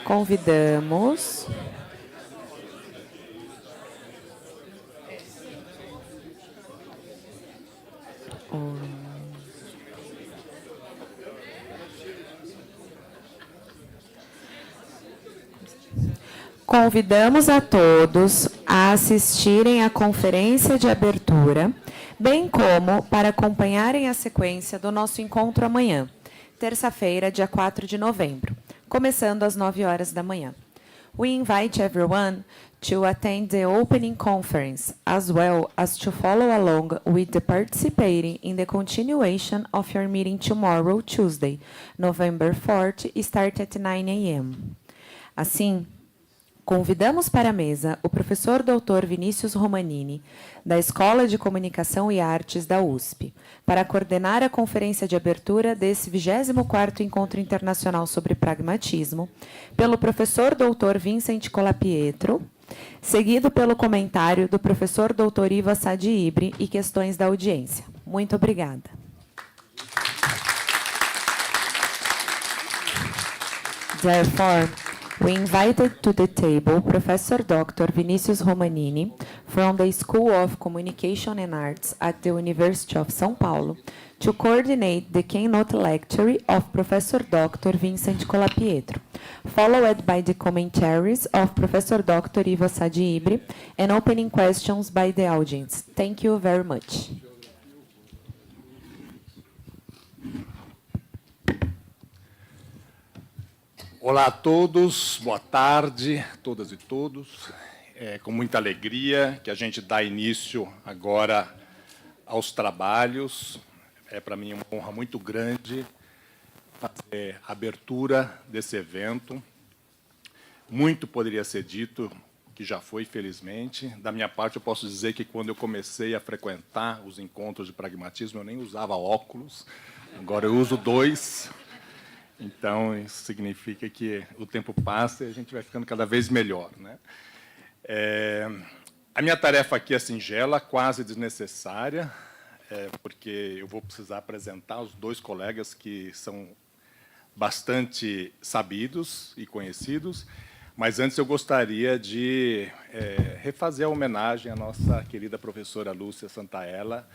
Convidamos a todos a assistirem à conferência de abertura, bem como para acompanharem a sequência do nosso encontro amanhã, terça-feira, dia 4 de novembro, começando às 9 horas da manhã. We invite everyone to attend the opening conference, as well as to follow along with the participating in the continuation of your meeting tomorrow, Tuesday, November 4th, start at 9 a.m. Assim, convidamos para a mesa o professor Dr. Vinícius Romanini, da Escola de Comunicação e Artes da USP, para coordenar a conferência de abertura desse 24º Encontro Internacional sobre Pragmatismo, pelo professor Dr. Vincent Colapietro, seguido pelo comentário do professor Dr. Ivo Sadi-Ibre e questões da audiência. Muito obrigada. Therefore, we invited to the table Professor Dr. Vinícius Romanini from the School of Communication and Arts at the University of São Paulo to coordinate the keynote lecture of Professor Dr. Vincent Colapietro, followed by the commentaries of Professor Dr. Ivo Sadi-Ibre and opening questions by the audience. Thank you very much. Olá a todos, boa tarde, todas e todos. É com muita alegria que a gente dá início agora aos trabalhos. É para mim uma honra muito grande fazer a abertura desse evento. Muito poderia ser dito, que já foi, felizmente. Da minha parte, eu posso dizer que quando eu comecei a frequentar os encontros de pragmatismo, eu nem usava óculos, agora eu uso 2. Então, isso significa que o tempo passa e a gente vai ficando cada vez melhor, né? A minha tarefa aqui é singela, quase desnecessária, porque eu vou precisar apresentar os 2 colegas que são bastante sabidos e conhecidos, mas antes eu gostaria de refazer a homenagem à nossa querida professora Lúcia Santaella.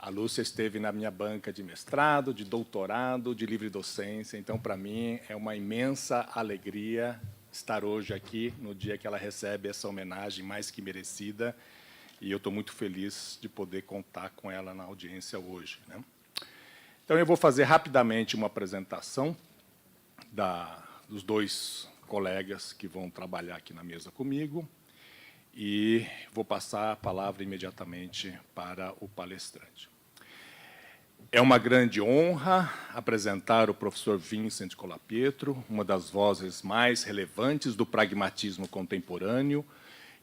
A Lúcia esteve na minha banca de mestrado, de doutorado, de livre docência. Então, para mim, é uma imensa alegria estar hoje aqui, no dia que ela recebe essa homenagem mais que merecida. E eu estou muito feliz de poder contar com ela na audiência hoje, né? Então, eu vou fazer rapidamente uma apresentação dos 2 colegas que vão trabalhar aqui na mesa comigo. E vou passar a palavra imediatamente para o palestrante. É uma grande honra apresentar o professor Vincent Colapietro, uma das vozes mais relevantes do pragmatismo contemporâneo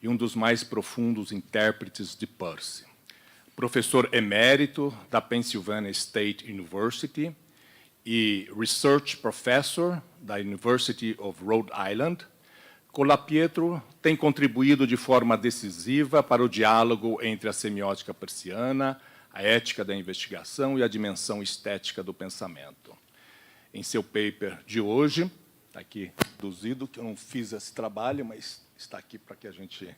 e um dos mais profundos intérpretes de Peirce. Professor emérito da Pennsylvania State University e Research Professor da University of Rhode Island, Colapietro tem contribuído de forma decisiva para o diálogo entre a semiótica peirciana, a ética da investigação e a dimensão estética do pensamento. Em seu paper de hoje, está aqui traduzido, que eu não fiz esse trabalho, mas está aqui para que a gente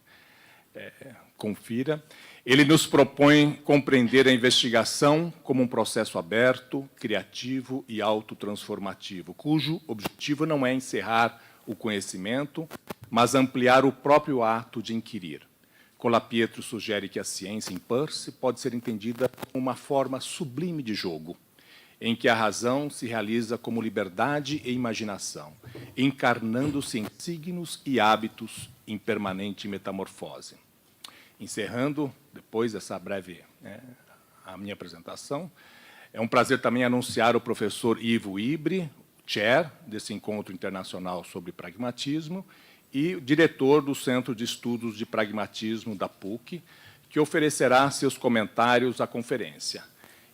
confira, ele nos propõe compreender a investigação como um processo aberto, criativo e autotransformativo, cujo objetivo não é encerrar o conhecimento, mas ampliar o próprio ato de inquirir. Colapietro sugere que a ciência, em Peirce, pode ser entendida como uma forma sublime de jogo, em que a razão se realiza como liberdade e imaginação, encarnando-se em signos e hábitos em permanente metamorfose. Encerrando, depois dessa breve a minha apresentação, é um prazer também anunciar o professor Ivo Ibre, chair desse Encontro Internacional sobre Pragmatismo e diretor do Centro de Estudos de Pragmatismo da PUC, que oferecerá seus comentários à conferência.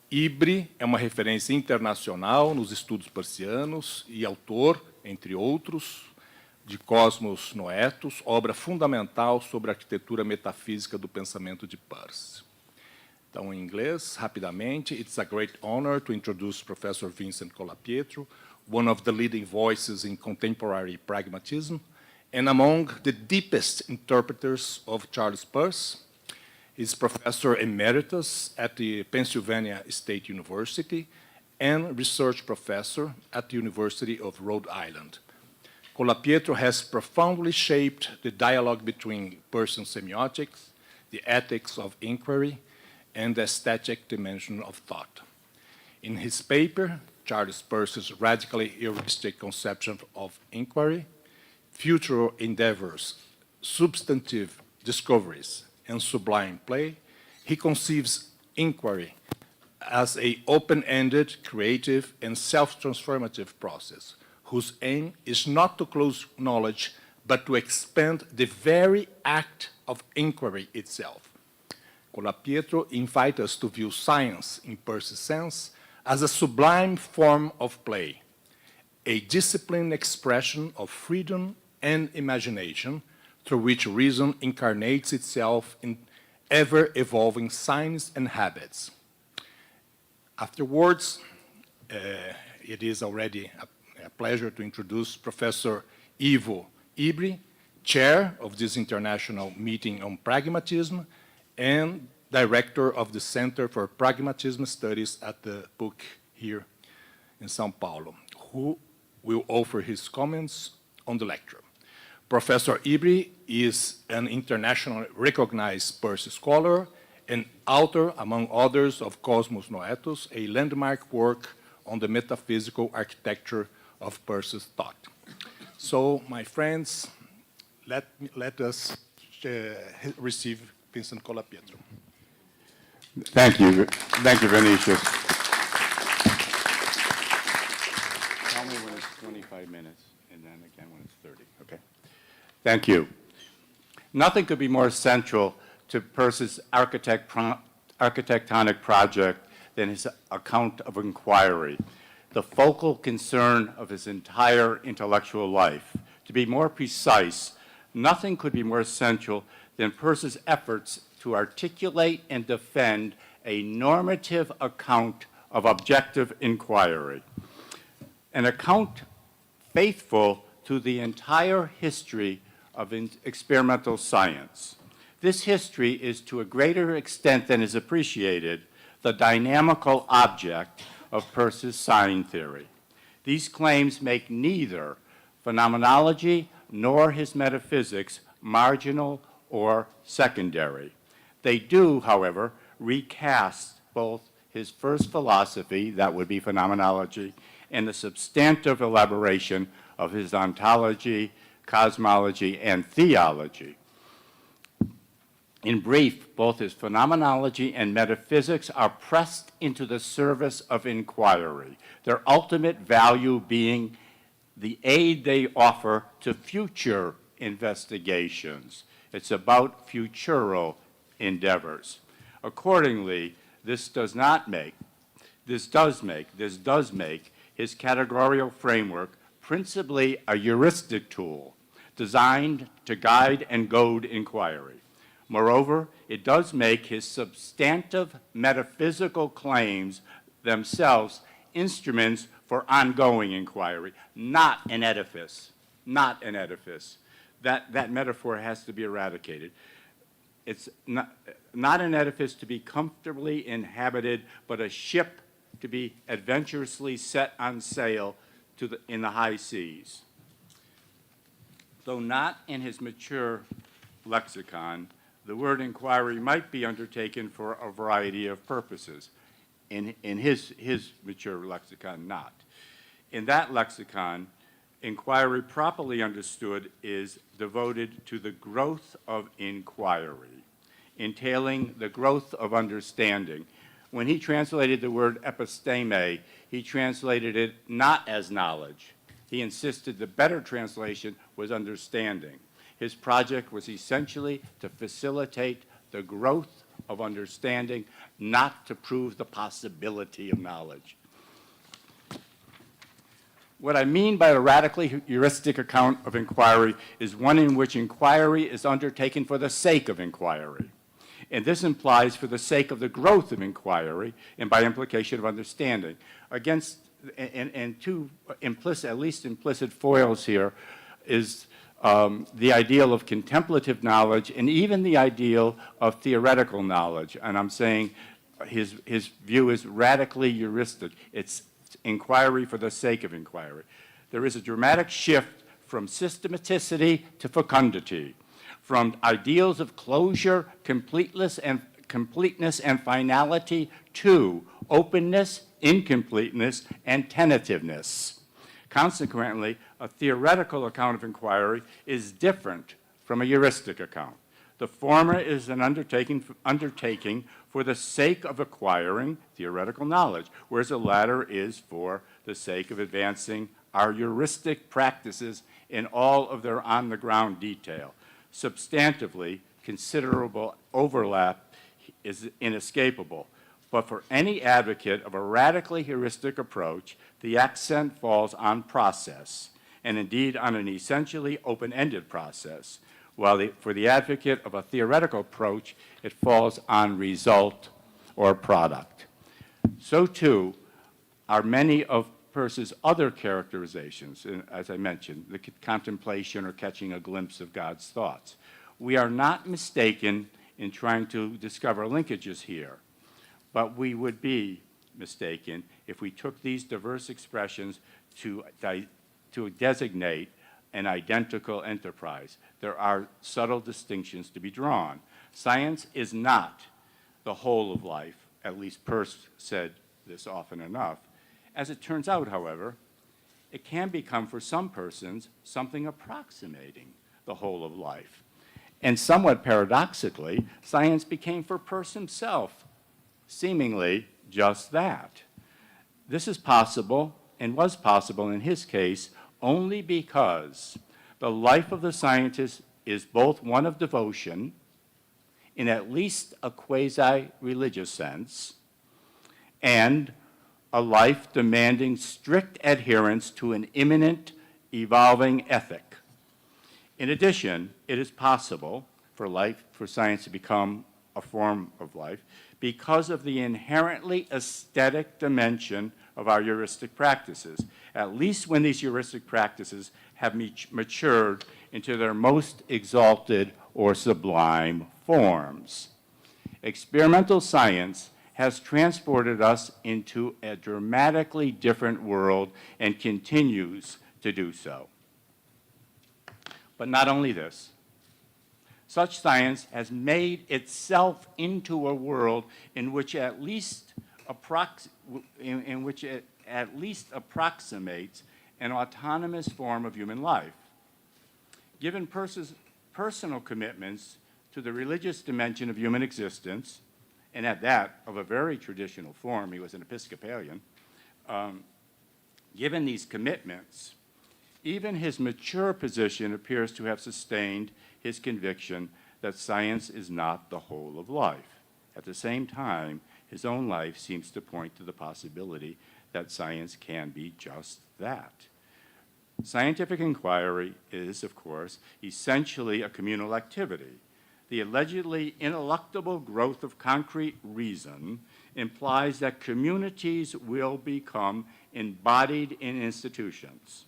Ibre é uma referência internacional nos estudos peircianos e autor, entre outros, de Cosmos Noetos, obra fundamental sobre a arquitetura metafísica do pensamento de Peirce. Então, em inglês, rapidamente, it's a great honor to introduce Professor Vincent Colapietro, one of the leading voices in contemporary pragmatism, and among the deepest interpreters of Charles Peirce. He's Professor Emeritus at the Pennsylvania State University and Research Professor at the University of Rhode Island. Colapietro has profoundly shaped the dialogue between Peirce and semiotics, the ethics of inquiry, and the aesthetic dimension of thought. In his paper, Charles Peirce's radically heuristic conception of inquiry, future endeavors, substantive discoveries, and sublime play, he conceives inquiry as an open-ended, creative, and self-transformative process whose aim is not to close knowledge, but to expand the very act of inquiry itself. Colapietro invites us to view science, in Peirce's sense, as a sublime form of play, a disciplined expression of freedom and imagination through which reason incarnates itself in ever-evolving signs and habits. Afterwards, it is already a pleasure to introduce Professor Ivo Ibri, chair of this international meeting on pragmatism and director of the Center for Pragmatism Studies at the PUC here in São Paulo, who will offer his comments on the lecture. Professor Ibri is an internationally recognized Peirce scholar and author, among others, of Cosmos Noetus, a landmark work on the metaphysical architecture of Peirce's thought. So, my friends, let us receive Vincent Colapietro. Thank you, Vinicius. Tell me when it's 25 minutes, and then again when it's 30, okay? Thank you. Nothing could be more central to Peirce's architectonic project than his account of inquiry, the focal concern of his entire intellectual life. To be more precise, nothing could be more essential than Peirce's efforts to articulate and defend a normative account of objective inquiry, an account faithful to the entire history of experimental science. This history is, to a greater extent than is appreciated, the dynamical object of Peirce's sign theory. These claims make neither phenomenology nor his metaphysics marginal or secondary. They do, however, recast both his first philosophy, that would be phenomenology, and the substantive elaboration of his ontology, cosmology, and theology. In brief, both his phenomenology and metaphysics are pressed into the service of inquiry, their ultimate value being the aid they offer to future investigations. It's about futural endeavors. Accordingly, this does make his categorical framework principally a heuristic tool designed to guide and goad inquiry. Moreover, it does make his substantive metaphysical claims themselves instruments for ongoing inquiry, not an edifice, not an edifice. That metaphor has to be eradicated. It's not an edifice to be comfortably inhabited, but a ship to be adventurously set on sail in the high seas. Though not in his mature lexicon, the word inquiry might be undertaken for a variety of purposes. In his mature lexicon, not. In that lexicon, inquiry properly understood is devoted to the growth of inquiry, entailing the growth of understanding. When he translated the word episteme, he translated it not as knowledge. He insisted the better translation was understanding. His project was essentially to facilitate the growth of understanding, not to prove the possibility of knowledge. What I mean by a radically heuristic account of inquiry is one in which inquiry is undertaken for the sake of inquiry. And this implies for the sake of the growth of inquiry, and by implication of understanding. Against, and two implicit, at least implicit foils here is the ideal of contemplative knowledge and even the ideal of theoretical knowledge. And I'm saying his view is radically heuristic. It's inquiry for the sake of inquiry. There is a dramatic shift from systematicity to fecundity, from ideals of closure, completeness, and finality to openness, incompleteness, and tentativeness. Consequently, a theoretical account of inquiry is different from a heuristic account. The former is an undertaking for the sake of acquiring theoretical knowledge, whereas the latter is for the sake of advancing our heuristic practices in all of their on-the-ground detail. Substantively, considerable overlap is inescapable. But for any advocate of a radically heuristic approach, the accent falls on process, and indeed on an essentially open-ended process, while for the advocate of a theoretical approach, it falls on result or product. So too are many of Peirce's other characterizations, as I mentioned, the contemplation or catching a glimpse of God's thoughts. We are not mistaken in trying to discover linkages here, but we would be mistaken if we took these diverse expressions to designate an identical enterprise. There are subtle distinctions to be drawn. Science is not the whole of life, at least Peirce said this often enough. As it turns out, however, it can become for some persons something approximating the whole of life. And somewhat paradoxically, science became for Peirce himself seemingly just that. This is possible, and was possible in his case, only because the life of the scientist is both one of devotion, in at least a quasi-religious sense, and a life demanding strict adherence to an immanent, evolving ethic. In addition, it is possible for science to become a form of life because of the inherently aesthetic dimension of our heuristic practices, at least when these heuristic practices have matured into their most exalted or sublime forms. Experimental science has transported us into a dramatically different world and continues to do so. But not only this. Such science has made itself into a world in which it at least approximates an autonomous form of human life. Given Peirce's personal commitments to the religious dimension of human existence, and at that of a very traditional form, he was an Episcopalian, given these commitments, even his mature position appears to have sustained his conviction that science is not the whole of life. At the same time, his own life seems to point to the possibility that science can be just that. Scientific inquiry is, of course, essentially a communal activity. The allegedly ineluctable growth of concrete reason implies that communities will become embodied in institutions.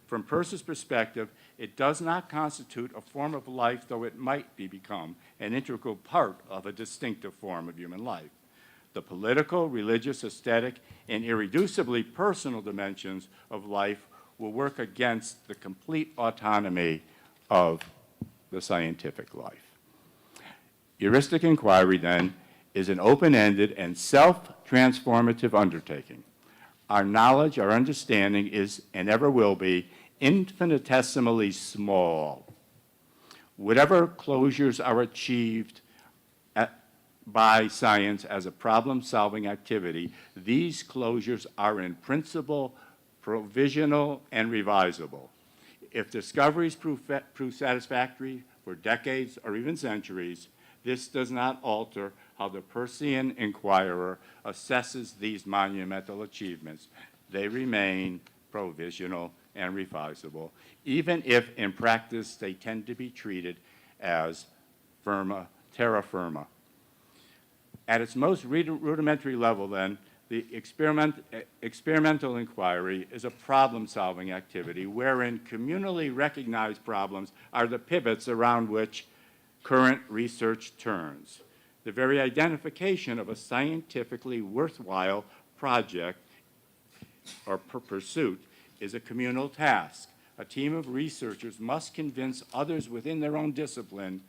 From Peirce's perspective, it does not constitute a form of life, though it might become an integral part of a distinctive form of human life. The political, religious, aesthetic, and irreducibly personal dimensions of life will work against the complete autonomy of the scientific life. Heuristic inquiry, then, is an open-ended and self-transformative undertaking. Our knowledge, our understanding is, and ever will be, infinitesimally small. Whatever closures are achieved by science as a problem-solving activity, these closures are in principle provisional and revisable. If discoveries prove satisfactory for decades or even centuries, this does not alter how the Peircean inquirer assesses these monumental achievements. They remain provisional and revisable, even if in practice they tend to be treated as firma terra firma. At its most rudimentary level, then, the experimental inquiry is a problem-solving activity wherein communally recognized problems are the pivots around which current research turns. The very identification of a scientifically worthwhile project or pursuit is a communal task. A team of researchers must convince others within their own discipline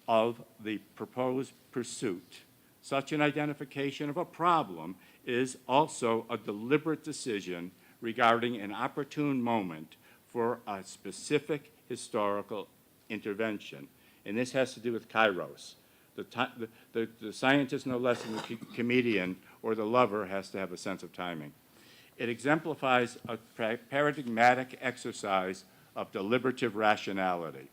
of the proposed pursuit. Such an identification of a problem is also a deliberate decision regarding an opportune moment for a specific historical intervention. And this has to do with kairos. The scientist, no less than the comedian or the lover, has to have a sense of timing. It exemplifies a paradigmatic exercise of deliberative rationality.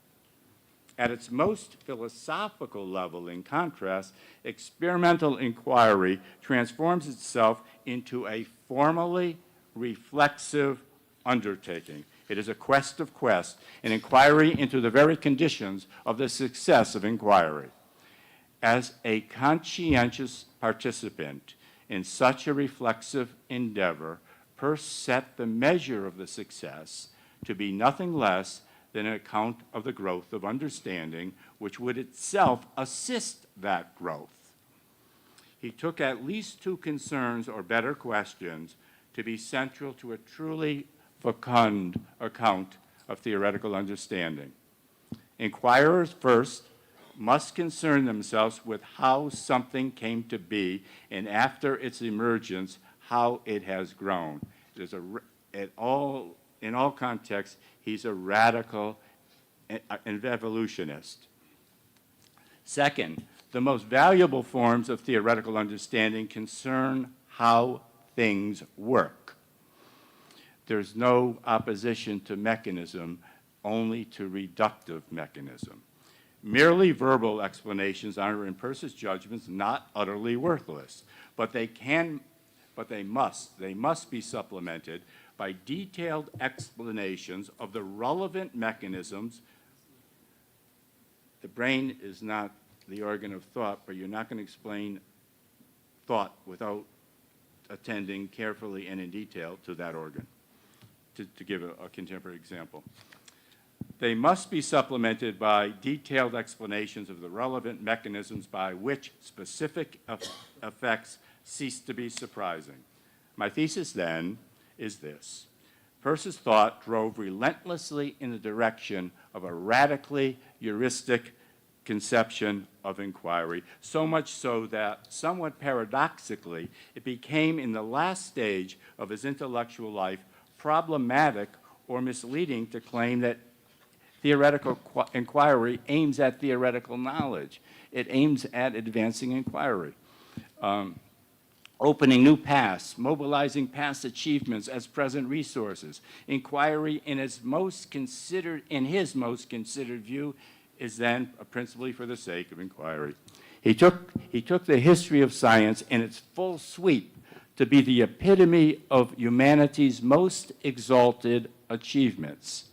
At its most philosophical level, in contrast, experimental inquiry transforms itself into a formally reflexive undertaking. It is a quest of quests, an inquiry into the very conditions of the success of inquiry. As a conscientious participant in such a reflexive endeavor, Peirce set the measure of the success to be nothing less than an account of the growth of understanding, which would itself assist that growth. He took at least two concerns, or better questions, to be central to a truly fecund account of theoretical understanding. Inquirers first must concern themselves with how something came to be, and after its emergence, how it has grown. In all contexts, he's a radical evolutionist. Second, the most valuable forms of theoretical understanding concern how things work. There's no opposition to mechanism, only to reductive mechanism. Merely verbal explanations are, in Peirce's judgments, not utterly worthless, but they must be supplemented by detailed explanations of the relevant mechanisms. The brain is not the organ of thought, but you're not going to explain thought without attending carefully and in detail to that organ, to give a contemporary example. They must be supplemented by detailed explanations of the relevant mechanisms by which specific effects cease to be surprising. My thesis, then, is this. Peirce's thought drove relentlessly in the direction of a radically heuristic conception of inquiry, so much so that, somewhat paradoxically, it became, in the last stage of his intellectual life, problematic or misleading to claim that theoretical inquiry aims at theoretical knowledge. It aims at advancing inquiry. Opening new paths, mobilizing past achievements as present resources. Inquiry in his most considered view is then principally for the sake of inquiry. He took the history of science in its full sweep to be the epitome of humanity's most exalted achievements.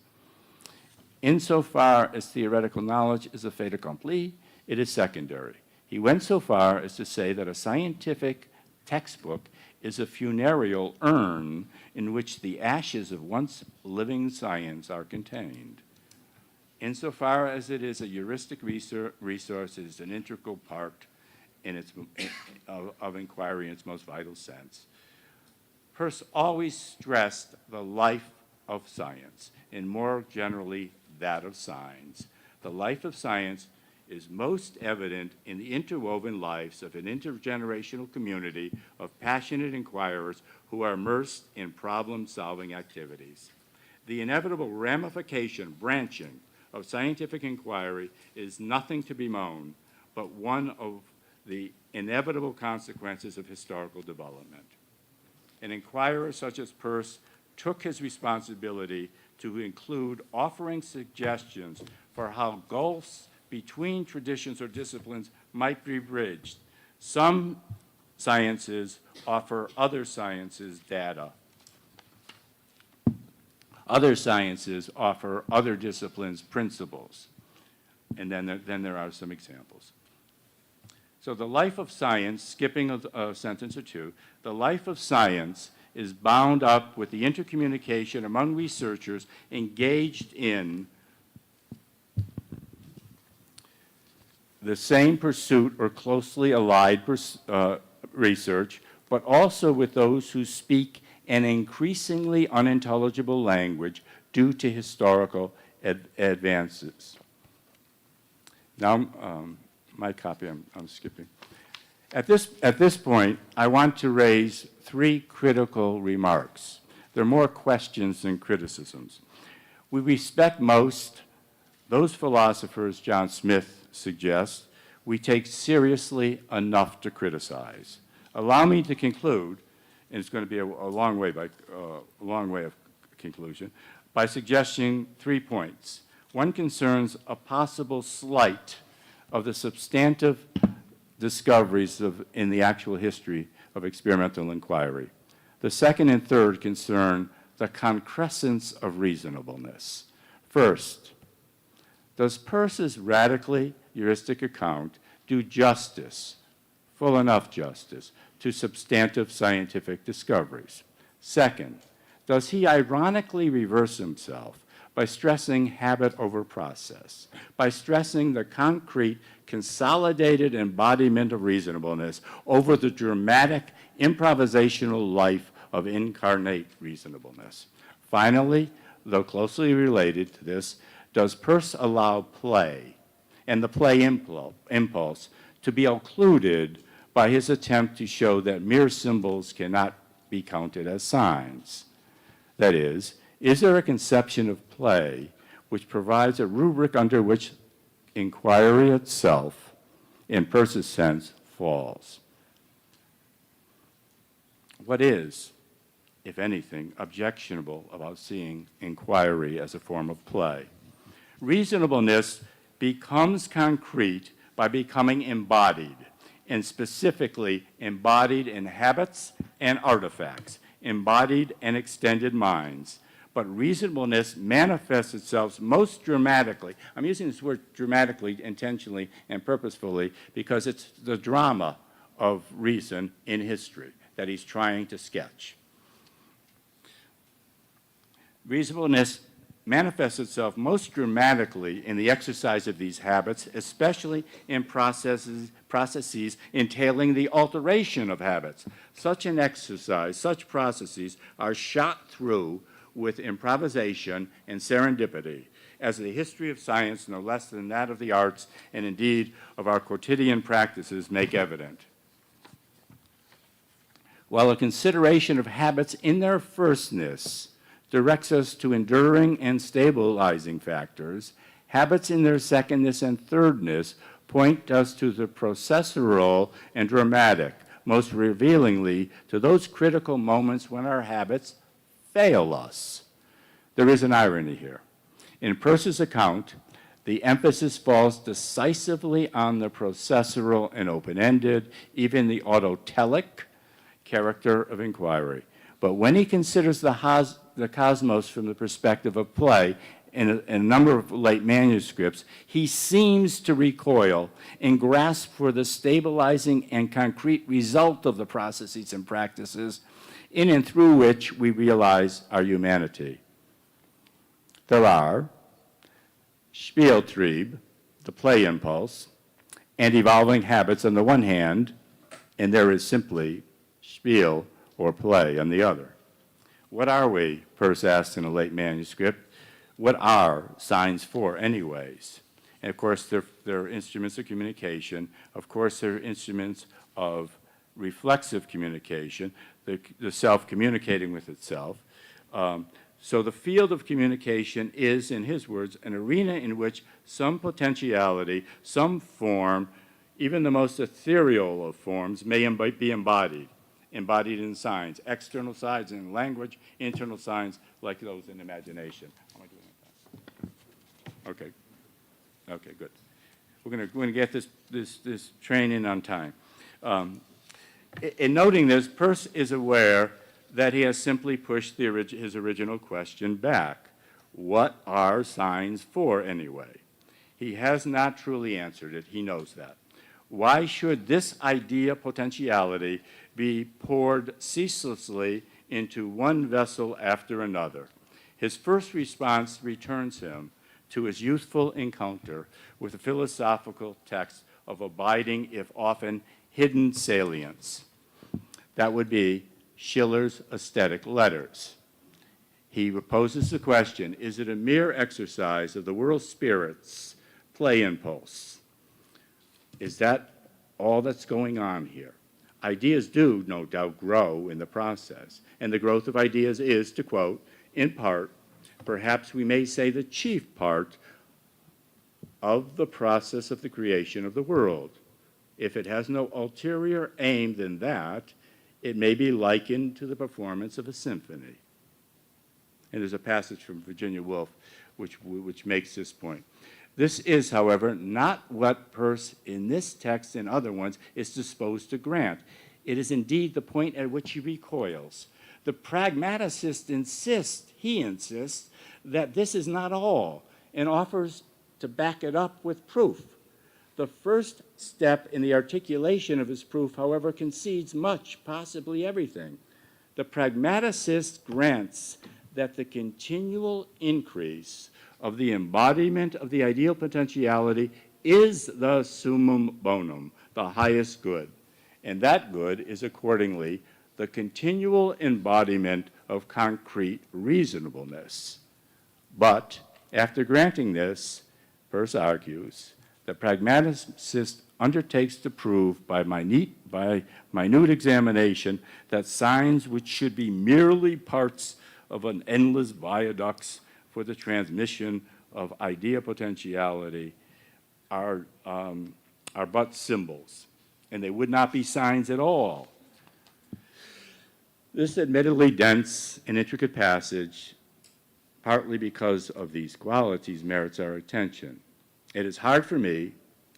Insofar as theoretical knowledge is a fait accompli, it is secondary. He went so far as to say that a scientific textbook is a funereal urn in which the ashes of once living science are contained. Insofar as it is a heuristic resource, it is an integral part of inquiry in its most vital sense. Peirce always stressed the life of science, and more generally, that of signs. The life of science is most evident in the interwoven lives of an intergenerational community of passionate inquirers who are immersed in problem-solving activities. The inevitable ramification, branching, of scientific inquiry is nothing to bemoan, but one of the inevitable consequences of historical development. An inquirer such as Peirce took his responsibility to include offering suggestions for how gulfs between traditions or disciplines might be bridged. Some sciences offer other sciences data. Other sciences offer other disciplines principles. And then there are some examples. So the life of science, skipping a sentence or two, the life of science is bound up with the intercommunication among researchers engaged in the same pursuit or closely allied research, but also with those who speak an increasingly unintelligible language due to historical advances. Now, my copy, I'm skipping. At this point, I want to raise three critical remarks. They're more questions than criticisms. We respect most those philosophers John Smith suggests we take seriously enough to criticize. Allow me to conclude, and it's going to be a long way of conclusion, by suggesting 3 points. One concerns a possible slight of the substantive discoveries in the actual history of experimental inquiry. The second and third concern the concrescence of reasonableness. First, does Peirce's radically heuristic account do justice, full enough justice, to substantive scientific discoveries? Second, does he ironically reverse himself by stressing habit over process, by stressing the concrete, consolidated embodiment of reasonableness over the dramatic, improvisational life of incarnate reasonableness? Finally, though closely related to this, does Peirce allow play and the play impulse to be occluded by his attempt to show that mere symbols cannot be counted as signs? That is there a conception of play which provides a rubric under which inquiry itself, in Peirce's sense, falls? What is, if anything, objectionable about seeing inquiry as a form of play? Reasonableness becomes concrete by becoming embodied, and specifically embodied in habits and artifacts, embodied and extended minds. But reasonableness manifests itself most dramatically. I'm using this word dramatically, intentionally, and purposefully because it's the drama of reason in history that he's trying to sketch. Reasonableness manifests itself most dramatically in the exercise of these habits, especially in processes entailing the alteration of habits. Such an exercise, such processes are shot through with improvisation and serendipity, as the history of science, no less than that of the arts, and indeed of our quotidian practices, make evident. While a consideration of habits in their firstness directs us to enduring and stabilizing factors, habits in their secondness and thirdness point us to the processual and dramatic, most revealingly to those critical moments when our habits fail us. There is an irony here. In Peirce's account, the emphasis falls decisively on the processual and open-ended, even the autotelic character of inquiry. But when he considers the cosmos from the perspective of play in a number of late manuscripts, he seems to recoil and grasp for the stabilizing and concrete result of the processes and practices in and through which we realize our humanity. There are Spieltrieb, the play impulse, and evolving habits on the one hand, and there is simply Spiel or play on the other. What are we, Peirce asked in a late manuscript, what are signs for anyways? And of course, they're instruments of communication. Of course, they're instruments of reflexive communication, the self communicating with itself. So the field of communication is, in his words, an arena in which some potentiality, some form, even the most ethereal of forms, may be embodied in signs, external signs in language, internal signs like those in imagination. How am I doing with that? Okay, good. We're going to get this train in on time. In noting this, Peirce is aware that he has simply pushed his original question back. What are signs for anyway? He has not truly answered it. He knows that. Why should this idea potentiality be poured ceaselessly into one vessel after another? His first response returns him to his youthful encounter with the philosophical text of abiding, if often hidden, salience. That would be Schiller's aesthetic letters. He poses the question, is it a mere exercise of the world spirit's play impulse? Is that all that's going on here? Ideas do, no doubt, grow in the process, and the growth of ideas is, to quote, in part, perhaps we may say the chief part of the process of the creation of the world. If it has no ulterior aim than that, it may be likened to the performance of a symphony. And there's a passage from Virginia Woolf which makes this point. This is, however, not what Peirce in this text and other ones is disposed to grant. It is indeed the point at which he recoils. The pragmaticist he insists, that this is not all, and offers to back it up with proof. The first step in the articulation of his proof, however, concedes much, possibly everything. The pragmaticist grants that the continual increase of the embodiment of the ideal potentiality is the summum bonum, the highest good. And that good is accordingly the continual embodiment of concrete reasonableness. But after granting this, Peirce argues, the pragmaticist undertakes to prove by minute examination that signs which should be merely parts of an endless viaducts for the transmission of idea potentiality are but symbols, and they would not be signs at all. This admittedly dense and intricate passage, partly because of these qualities, merits our attention. It is hard for me,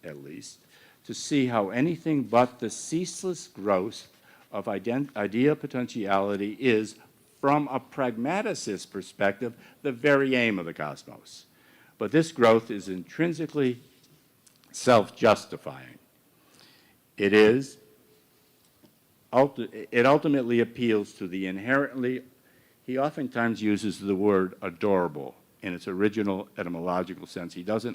at least, to see how anything but the ceaseless growth of idea potentiality is, from a pragmaticist perspective, the very aim of the cosmos. But this growth is intrinsically self-justifying. It ultimately appeals to the inherently, he oftentimes uses the word adorable in its original etymological sense. He does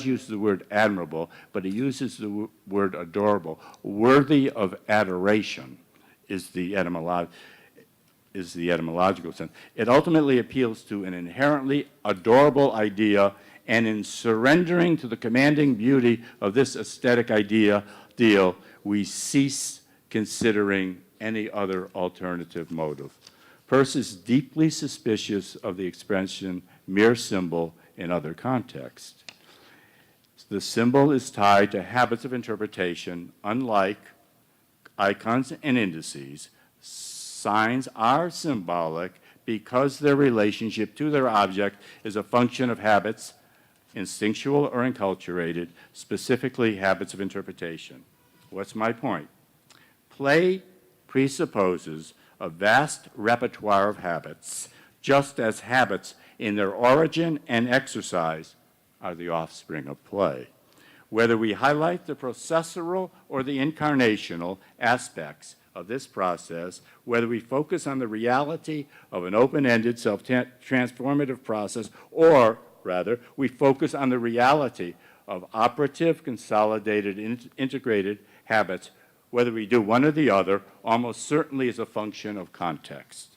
use the word admirable, but he uses the word adorable. Worthy of adoration is the etymological sense. It ultimately appeals to an inherently adorable idea, and in surrendering to the commanding beauty of this aesthetic ideal, we cease considering any other alternative motive. Peirce is deeply suspicious of the expression mere symbol in other contexts. The symbol is tied to habits of interpretation. Unlike icons and indices, signs are symbolic because their relationship to their object is a function of habits, instinctual or enculturated, specifically habits of interpretation. What's my point? Play presupposes a vast repertoire of habits, just as habits in their origin and exercise are the offspring of play. Whether we highlight the processual or the incarnational aspects of this process, whether we focus on the reality of an open-ended, self-transformative process, or rather, we focus on the reality of operative, consolidated, integrated habits, whether we do one or the other, almost certainly is a function of context.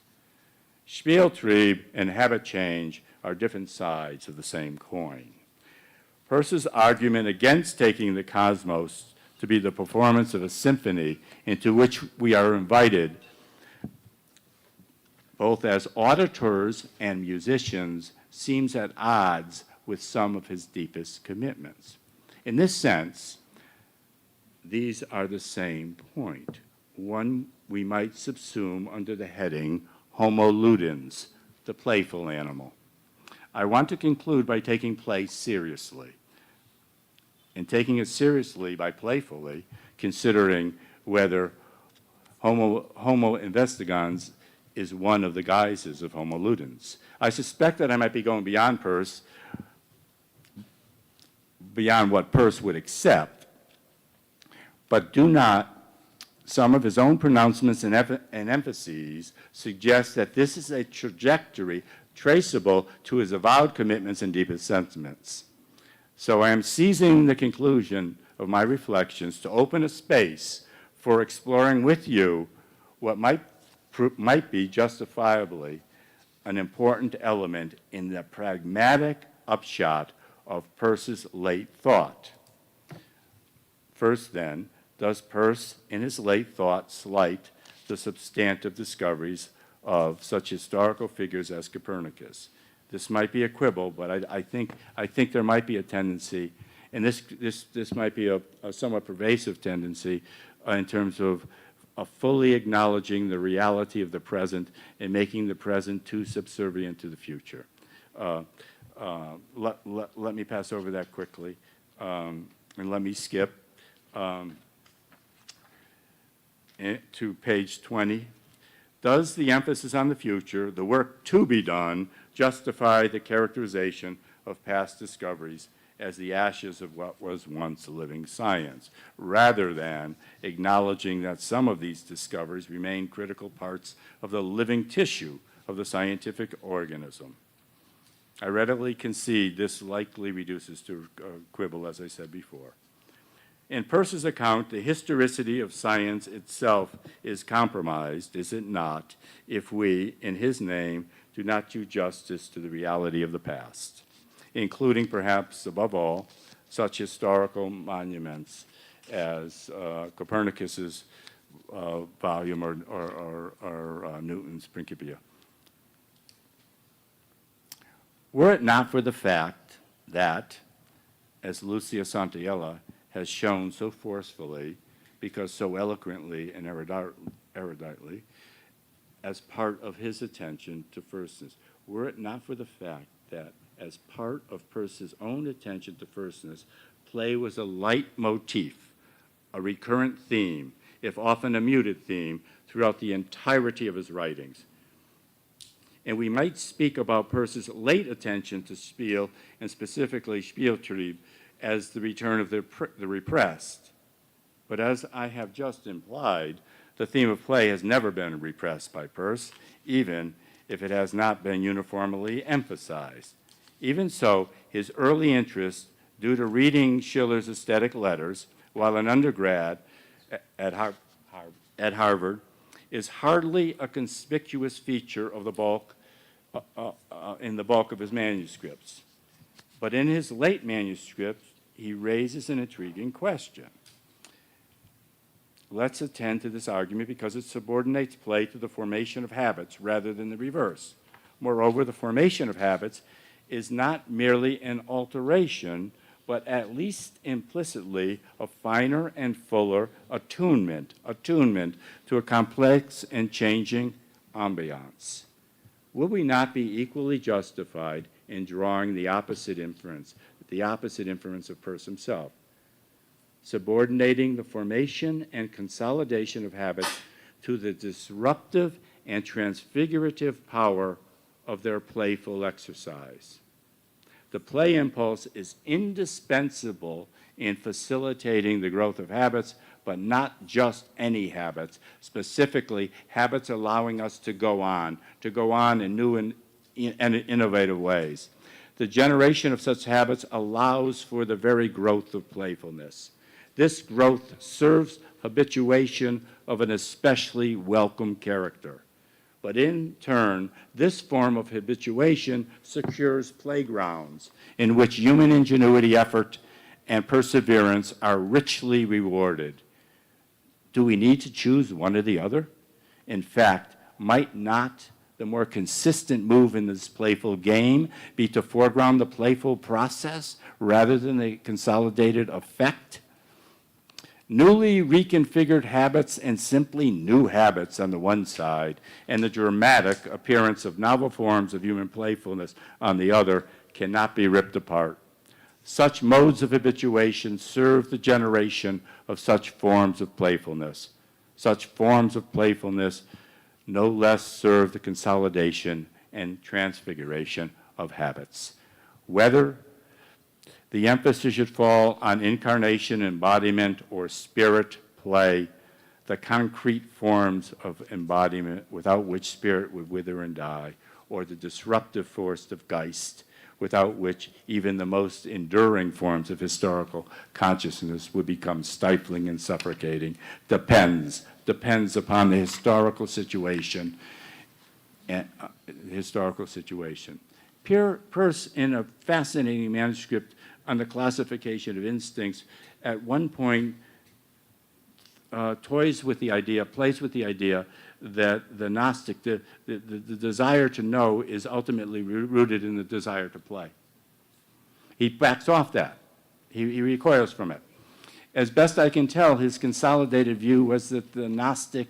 Spieltrieb and habit change are different sides of the same coin. Peirce's argument against taking the cosmos to be the performance of a symphony into which we are invited, both as auditors and musicians, seems at odds with some of his deepest commitments. In this sense, these are the same point. One we might subsume under the heading Homo ludens, the playful animal. I want to conclude by taking play seriously. And taking it seriously by playfully, considering whether Homo investigans is one of the guises of Homo ludens. I suspect that I might be going beyond Peirce, beyond what Peirce would accept, but do not. Some of his own pronouncements and emphases suggest that this is a trajectory traceable to his avowed commitments and deepest sentiments. So I am seizing the conclusion of my reflections to open a space for exploring with you what might be justifiably an important element in the pragmatic upshot of Peirce's late thought. First, then, does Peirce in his late thought slight the substantive discoveries of such historical figures as Copernicus? This might be a quibble, but I think there might be a tendency, and this might be a somewhat pervasive tendency in terms of fully acknowledging the reality of the present and making the present too subservient to the future. Let me pass over that quickly, and let me skip to page 20. Does the emphasis on the future, the work to be done, justify the characterization of past discoveries as the ashes of what was once living science, rather than acknowledging that some of these discoveries remain critical parts of the living tissue of the scientific organism? I readily concede this likely reduces to quibble, as I said before. In Peirce's account, the historicity of science itself is compromised, is it not, if we, in his name, do not do justice to the reality of the past, including perhaps, above all, such historical monuments as Copernicus's volume or Newton's Principia. Were it not for the fact that, as Lucia Santaella has shown so forcefully, because so eloquently and eruditely, as part of his attention to firstness, were it not for the fact that, as part of Peirce's own attention to firstness, play was a leitmotif, a recurrent theme, if often a muted theme, throughout the entirety of his writings. And we might speak about Peirce's late attention to Spiel, and specifically Spieltrieb, as the return of the repressed. But as I have just implied, the theme of play has never been repressed by Peirce, even if it has not been uniformly emphasized. Even so, his early interest, due to reading Schiller's aesthetic letters while an undergrad at Harvard, is hardly a conspicuous feature of the bulk in the bulk of his manuscripts. But in his late manuscripts, he raises an intriguing question. Let's attend to this argument because it subordinates play to the formation of habits rather than the reverse. Moreover, the formation of habits is not merely an alteration, but at least implicitly a finer and fuller attunement to a complex and changing ambiance. Will we not be equally justified in drawing the opposite inference of Peirce himself, subordinating the formation and consolidation of habits to the disruptive and transfigurative power of their playful exercise? The play impulse is indispensable in facilitating the growth of habits, but not just any habits, specifically habits allowing us to go on in new and innovative ways. The generation of such habits allows for the very growth of playfulness. This growth serves habituation of an especially welcome character. But in turn, this form of habituation secures playgrounds in which human ingenuity, effort, and perseverance are richly rewarded. Do we need to choose one or the other? In fact, might not the more consistent move in this playful game be to foreground the playful process rather than the consolidated effect? Newly reconfigured habits and simply new habits on the one side, and the dramatic appearance of novel forms of human playfulness on the other cannot be ripped apart. Such modes of habituation serve the generation of such forms of playfulness. Such forms of playfulness no less serve the consolidation and transfiguration of habits. Whether the emphasis should fall on incarnation, embodiment, or spirit, play, the concrete forms of embodiment without which spirit would wither and die, or the disruptive force of Geist, without which even the most enduring forms of historical consciousness would become stifling and suffocating, depends upon the historical situation. Peirce, in a fascinating manuscript on the classification of instincts, at one point plays with the idea that the Gnostic, the desire to know is ultimately rooted in the desire to play. He backs off that. He recoils from it. As best I can tell, his consolidated view was that the Gnostic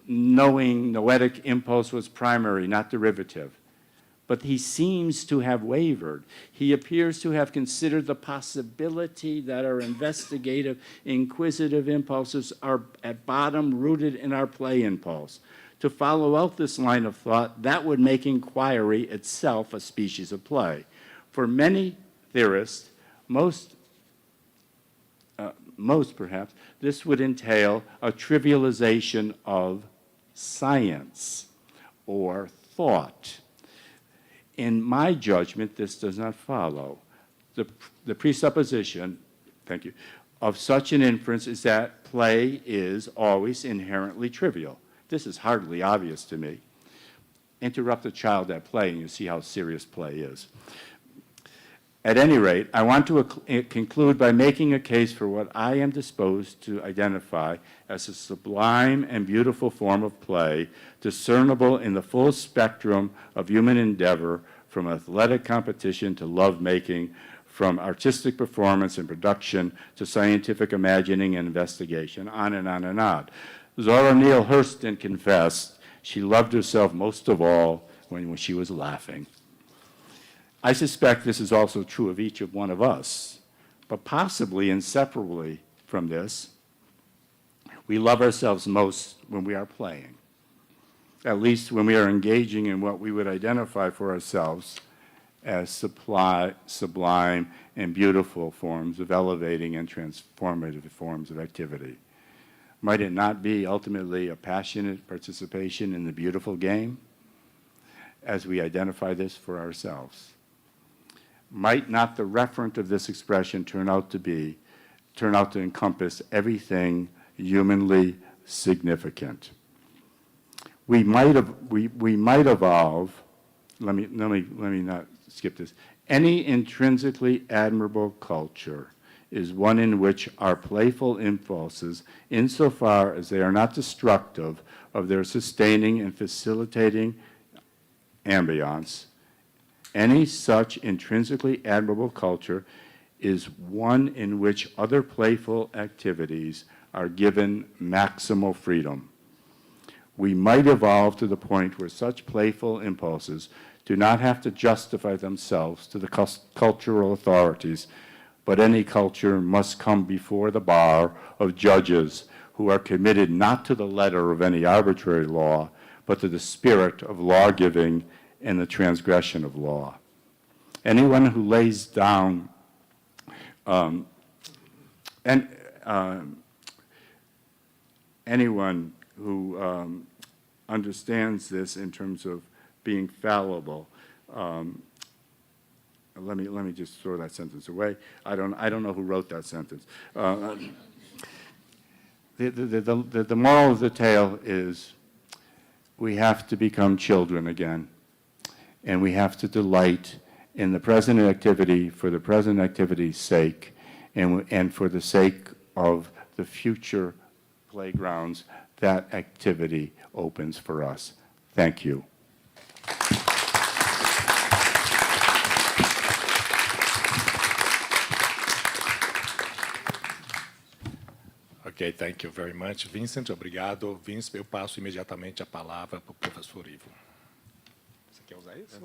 knowing, noetic impulse was primary, not derivative. But he seems to have wavered. He appears to have considered the possibility that our investigative, inquisitive impulses are at bottom rooted in our play impulse. To follow out this line of thought, that would make inquiry itself a species of play. For many theorists, most perhaps, this would entail a trivialization of science or thought. In my judgment, this does not follow. The presupposition, thank you, of such an inference is that play is always inherently trivial. This is hardly obvious to me. Interrupt a child at play and you see how serious play is. At any rate, I want to conclude by making a case for what I am disposed to identify as a sublime and beautiful form of play, discernible in the full spectrum of human endeavor, from athletic competition to love-making, from artistic performance and production to scientific imagining and investigation, on and on and on. Zora Neale Hurston confessed she loved herself most of all when she was laughing. I suspect this is also true of each of one of us, but possibly inseparably from this, we love ourselves most when we are playing, at least when we are engaging in what we would identify for ourselves as sublime and beautiful forms of elevating and transformative forms of activity. Might it not be ultimately a passionate participation in the beautiful game as we identify this for ourselves? Might not the referent of this expression turn out to encompass everything humanly significant? We might evolve. Let me not skip this. Any intrinsically admirable culture is one in which our playful impulses, insofar as they are not destructive of their sustaining and facilitating ambiance, any such intrinsically admirable culture is one in which other playful activities are given maximal freedom. We might evolve to the point where such playful impulses do not have to justify themselves to the cultural authorities, but any culture must come before the bar of judges who are committed not to the letter of any arbitrary law, but to the spirit of law-giving and the transgression of law. Anyone who lays down anyone who understands this in terms of being fallible, let me just throw that sentence away. I don't know who wrote that sentence. The moral of the tale is we have to become children again, and we have to delight in the present activity for the present activity's sake, and for the sake of the future playgrounds that activity opens for us. Thank you. Ok, thank you very much, Vincent. Obrigado, Vince. Eu passo imediatamente a palavra para o professor Ivo. Você quer usar isso?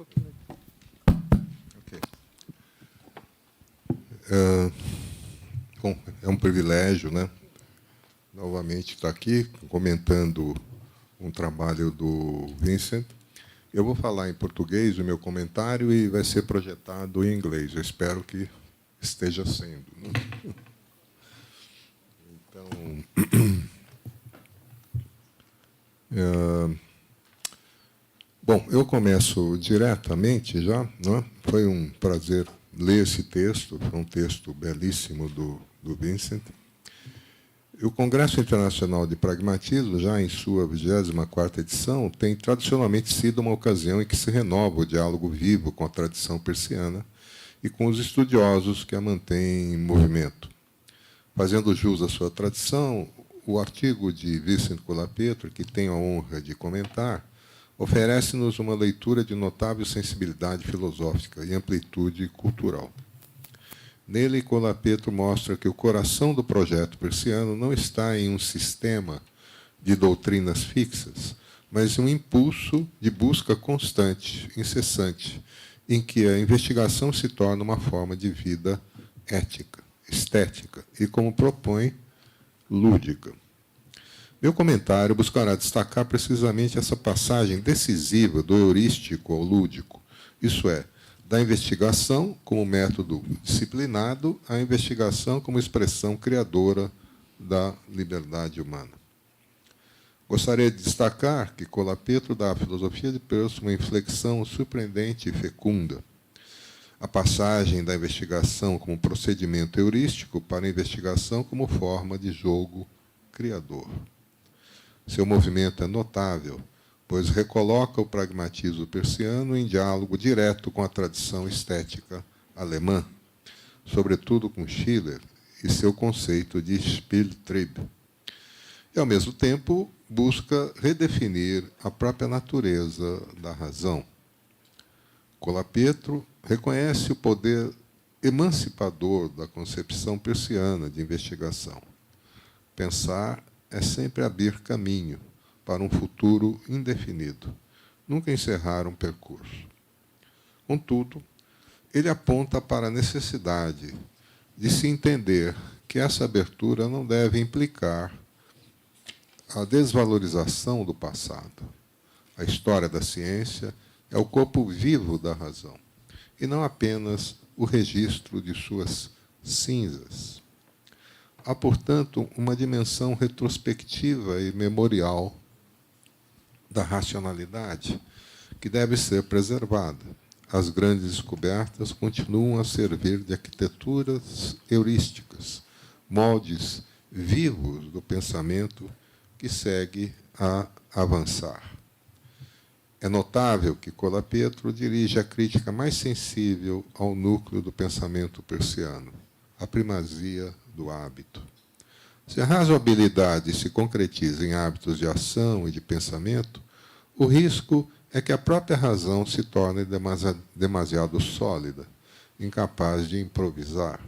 Ok. Bom, é um privilégio, né? Novamente estar aqui comentando um trabalho do Vincent. Eu vou falar em português o meu comentário e vai ser projetado em inglês. Eu espero que esteja sendo, né? Então, Bom, eu começo diretamente já. Né? Foi um prazer ler esse texto, foi um texto belíssimo do Vincent. O Congresso Internacional de Pragmatismo, já em sua 24ª edição, tem tradicionalmente sido uma ocasião em que se renova o diálogo vivo com a tradição persiana e com os estudiosos que a mantêm em movimento. Fazendo jus à sua tradição, o artigo de Vincent Colapetro, que tenho a honra de comentar, oferece-nos uma leitura de notável sensibilidade filosófica e amplitude cultural. Nele, Colapetro mostra que o coração do projeto persiano não está em um sistema de doutrinas fixas, mas em um impulso de busca constante, incessante, em que a investigação se torna uma forma de vida ética, estética e, como propõe, lúdica. Meu comentário buscará destacar precisamente essa passagem decisiva do heurístico ao lúdico, isso é, da investigação como método disciplinado à investigação como expressão criadora da liberdade humana. Gostaria de destacar que Colapetro dá à filosofia de Peirce uma inflexão surpreendente e fecunda. A passagem da investigação como procedimento heurístico para a investigação como forma de jogo criador. Seu movimento é notável, pois recoloca o pragmatismo persiano em diálogo direto com a tradição estética alemã, sobretudo com Schiller e seu conceito de Spieltrieb. E, ao mesmo tempo, busca redefinir a própria natureza da razão. Colapetro reconhece o poder emancipador da concepção persiana de investigação. Pensar é sempre abrir caminho para um futuro indefinido, nunca encerrar um percurso. Contudo, ele aponta para a necessidade de se entender que essa abertura não deve implicar a desvalorização do passado. A história da ciência é o corpo vivo da razão, e não apenas o registro de suas cinzas. Há, portanto, uma dimensão retrospectiva e memorial da racionalidade que deve ser preservada. As grandes descobertas continuam a servir de arquiteturas heurísticas, moldes vivos do pensamento que segue a avançar. É notável que Colapetro dirige a crítica mais sensível ao núcleo do pensamento persiano, a primazia do hábito. Se a razoabilidade se concretiza em hábitos de ação e de pensamento, o risco é que a própria razão se torne demasiado sólida, incapaz de improvisar.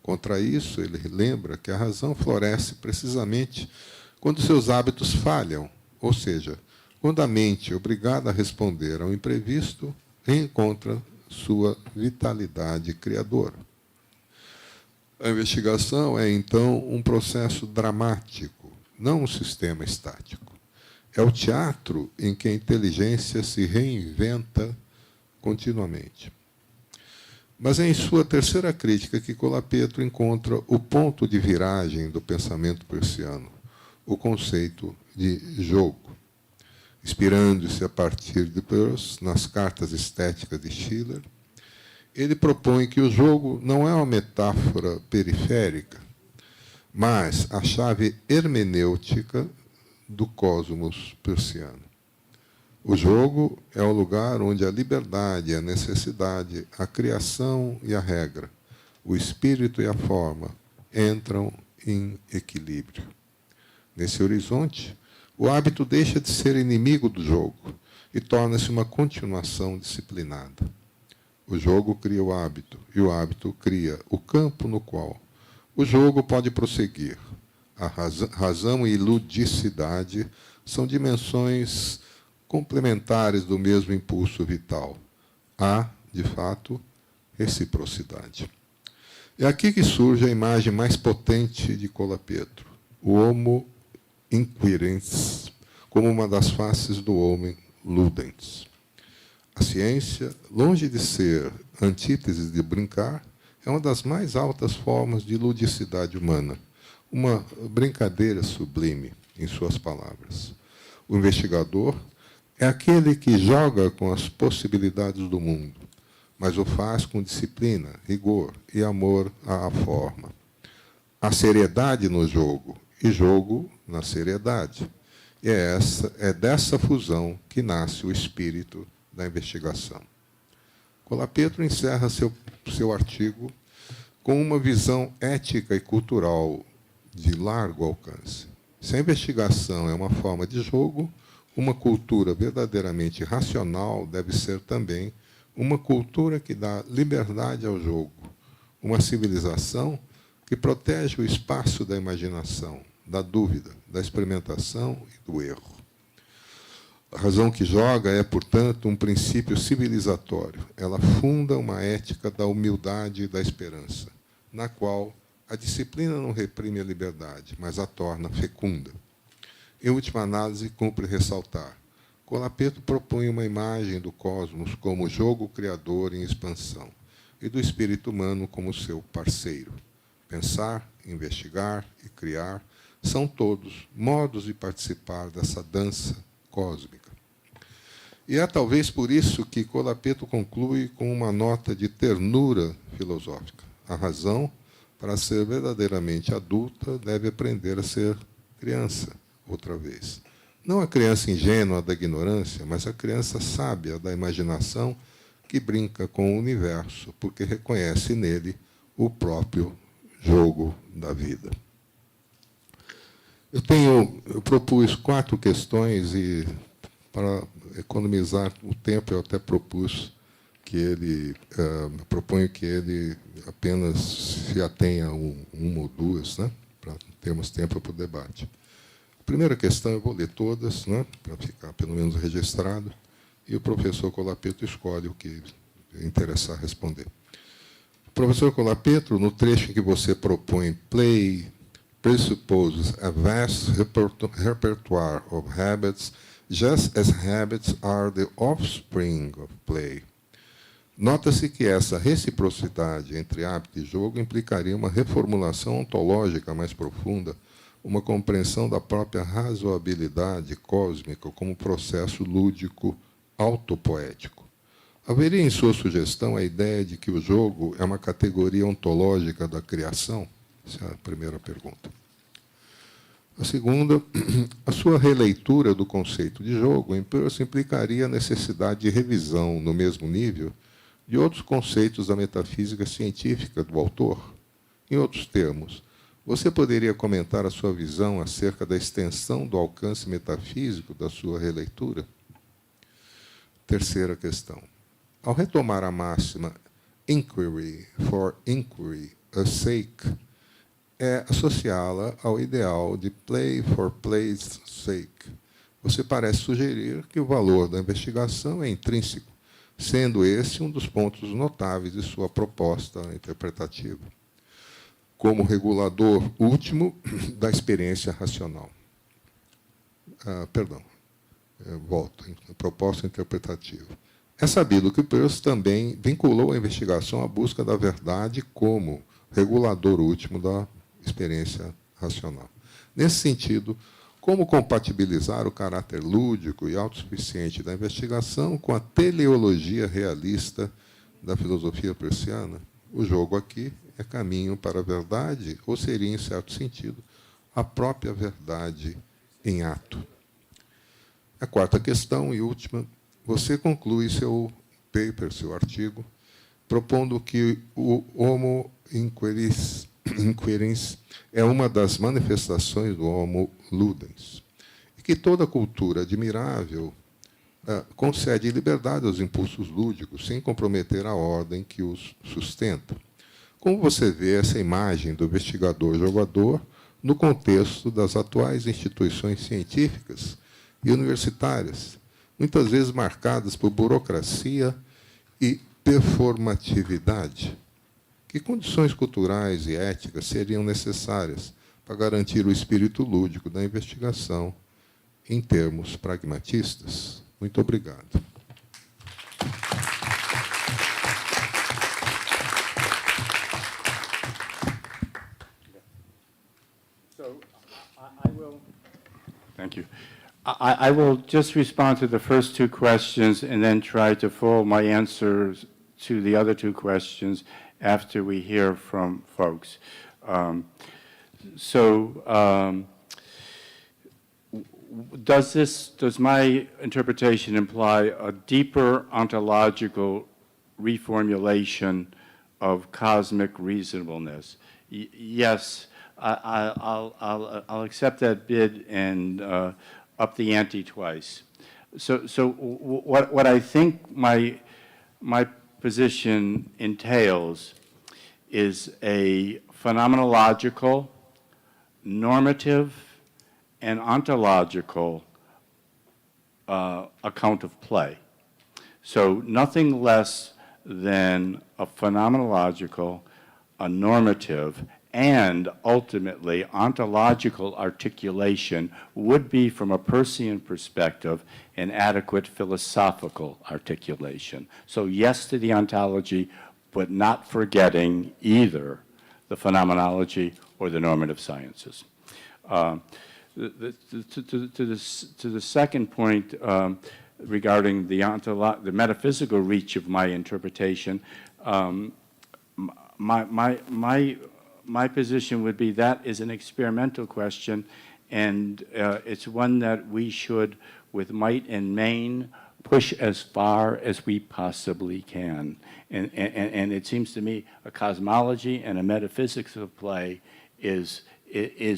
Contra isso, ele lembra que a razão floresce precisamente quando seus hábitos falham, ou seja, quando a mente, obrigada a responder ao imprevisto, reencontra sua vitalidade criadora. A investigação é, então, um processo dramático, não um sistema estático. É o teatro em que a inteligência se reinventa continuamente. Mas é em sua terceira crítica que Colapetro encontra o ponto de viragem do pensamento persiano, o conceito de jogo. Inspirando-se a partir de Peirce nas cartas estéticas de Schiller, ele propõe que o jogo não é uma metáfora periférica, mas a chave hermenêutica do cosmos persiano. O jogo é o lugar onde a liberdade e a necessidade, a criação e a regra, o espírito e a forma entram em equilíbrio. Nesse horizonte, o hábito deixa de ser inimigo do jogo e torna-se uma continuação disciplinada. O jogo cria o hábito, e o hábito cria o campo no qual o jogo pode prosseguir. A razão e ludicidade são dimensões complementares do mesmo impulso vital. Há, de fato, reciprocidade. É aqui que surge a imagem mais potente de Colapetro, o homo inquirens, como uma das faces do homem ludens. A ciência, longe de ser antítese de brincar, é uma das mais altas formas de ludicidade humana, uma brincadeira sublime, em suas palavras. O investigador é aquele que joga com as possibilidades do mundo, mas o faz com disciplina, rigor e amor à forma. Há seriedade no jogo e jogo na seriedade. E é dessa fusão que nasce o espírito da investigação. Colapetro encerra seu artigo com uma visão ética e cultural de largo alcance. Se a investigação é uma forma de jogo, uma cultura verdadeiramente racional deve ser também uma cultura que dá liberdade ao jogo, uma civilização que protege o espaço da imaginação, da dúvida, da experimentação e do erro. A razão que joga é, portanto, um princípio civilizatório. Ela funda uma ética da humildade e da esperança, na qual a disciplina não reprime a liberdade, mas a torna fecunda. Em última análise, cumpre ressaltar: Colapetro propõe uma imagem do cosmos como jogo criador em expansão e do espírito humano como seu parceiro. Pensar, investigar e criar são todos modos de participar dessa dança cósmica. E é talvez por isso que Colapetro conclui com uma nota de ternura filosófica. A razão, para ser verdadeiramente adulta, deve aprender a ser criança outra vez. Não a criança ingênua da ignorância, mas a criança sábia da imaginação que brinca com o universo, porque reconhece nele o próprio jogo da vida. Eu propus 4 questões e, para economizar o tempo, eu até propus que ele, proponho que ele apenas se atenha a uma ou duas, né, para termos tempo para o debate. A primeira questão eu vou ler todas, né, para ficar pelo menos registrado, e o professor Colapetro escolhe o que interessar responder. Professor Colapetro, no trecho em que você propõe play presupposes a vast repertoire of habits, just as habits are the offspring of play. Nota-se que essa reciprocidade entre hábito e jogo implicaria uma reformulação ontológica mais profunda, uma compreensão da própria razoabilidade cósmica como processo lúdico autopoético. Haveria em sua sugestão a ideia de que o jogo é uma categoria ontológica da criação? Essa é a primeira pergunta. A segunda, a sua releitura do conceito de jogo implicaria a necessidade de revisão, no mesmo nível, de outros conceitos da metafísica científica do autor. Em outros termos, você poderia comentar a sua visão acerca da extensão do alcance metafísico da sua releitura? Terceira questão. Ao retomar a máxima inquiry for inquiry's sake, é associá-la ao ideal de play for play's sake. Você parece sugerir que o valor da investigação é intrínseco, sendo esse um dos pontos notáveis de sua proposta interpretativa, como regulador último da experiência racional. Volto, proposta interpretativa. É sabido que Peirce também vinculou a investigação à busca da verdade como regulador último da experiência racional. Nesse sentido, como compatibilizar o caráter lúdico e autossuficiente da investigação com a teleologia realista da filosofia peirciana? O jogo aqui é caminho para a verdade, ou seria, em certo sentido, a própria verdade em ato? A quarta questão e última, você conclui seu paper, seu artigo, propondo que o homo inquiris é uma das manifestações do homo ludens, e que toda cultura admirável concede liberdade aos impulsos lúdicos, sem comprometer a ordem que os sustenta. Como você vê essa imagem do investigador-jogador no contexto das atuais instituições científicas e universitárias, muitas vezes marcadas por burocracia e performatividade? Que condições culturais e éticas seriam necessárias para garantir o espírito lúdico da investigação em termos pragmatistas? Muito obrigado. Thank you. I will just respond to the first two questions and then try to fold my answers to the other two questions after we hear from folks. Does my interpretation imply a deeper ontological reformulation of cosmic reasonableness? Yes, I'll accept that bid and up the ante twice. So what I think my position entails is a phenomenological, normative, and ontological account of play. So nothing less than a phenomenological, a normative, and ultimately ontological articulation would be, from a Peircean perspective, an adequate philosophical articulation. So yes to the ontology, but not forgetting either the phenomenology or the normative sciences. To the second point regarding the metaphysical reach of my interpretation, my position would be that is an experimental question, and it's one that we should, with might and main, push as far as we possibly can. And it seems to me a cosmology and a metaphysics of play is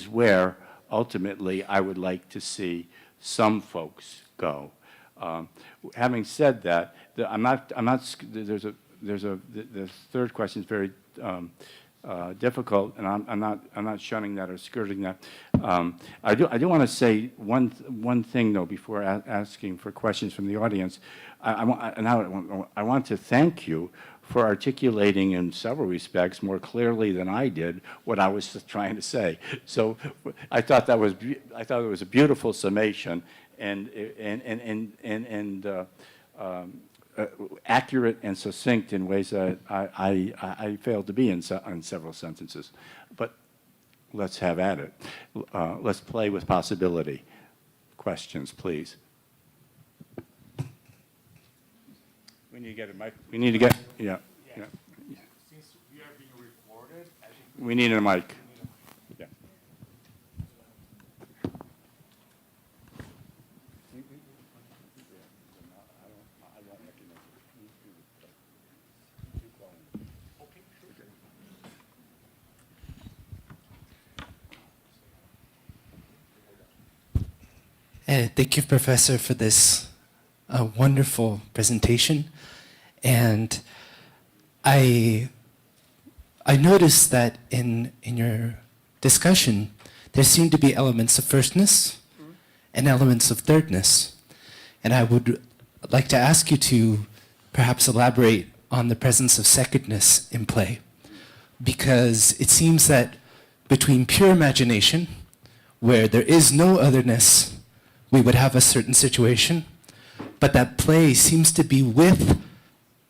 where ultimately I would like to see some folks go. Having said that, the third question is very difficult, and I'm not shunning that or skirting that. I do want to say one thing though before asking for questions from the audience. I want to thank you for articulating in several respects more clearly than I did what I was trying to say. So I thought it was a beautiful summation and accurate and succinct in ways that I failed to be in several sentences. But let's have at it. Let's play with possibility. Questions, please. We need to get a mic. We need to get, yeah. Since we are being recorded, I think We need a mic. Yeah. Thank you, Professor, for this wonderful presentation. And I noticed that in your discussion, there seemed to be elements of firstness and elements of thirdness. And I would like to ask you to perhaps elaborate on the presence of secondness in play, because it seems that between pure imagination, where there is no otherness, we would have a certain situation, but that play seems to be with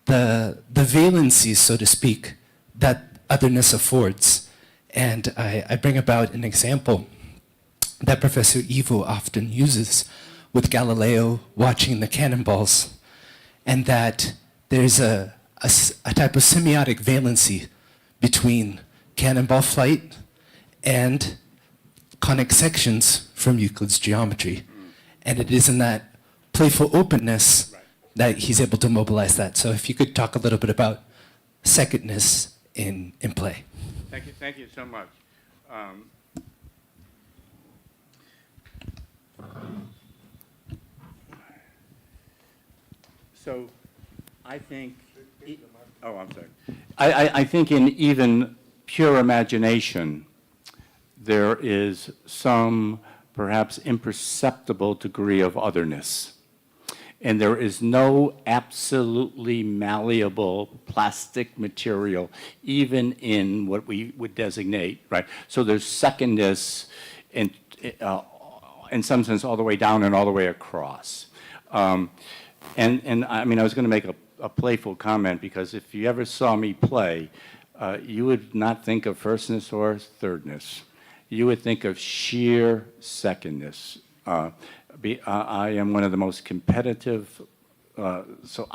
the valencies, so to speak, that otherness affords. And I bring about an example that Professor Vivo often uses with Galileo watching the cannonballs, and that there's a type of semiotic valency between cannonball flight and conic sections from Euclid's geometry. And it is in that playful openness that he's able to mobilize that. So if you could talk a little bit about secondness in play. Thank you so much. So I think, I'm sorry. I think in even pure imagination, there is some perhaps imperceptible degree of otherness. And there is no absolutely malleable plastic material, even in what we would designate, right? So there's secondness in some sense all the way down and all the way across. And I mean, I was going to make a playful comment, because if you ever saw me play, you would not think of firstness or thirdness. You would think of sheer secondness. I am one of the most competitive, so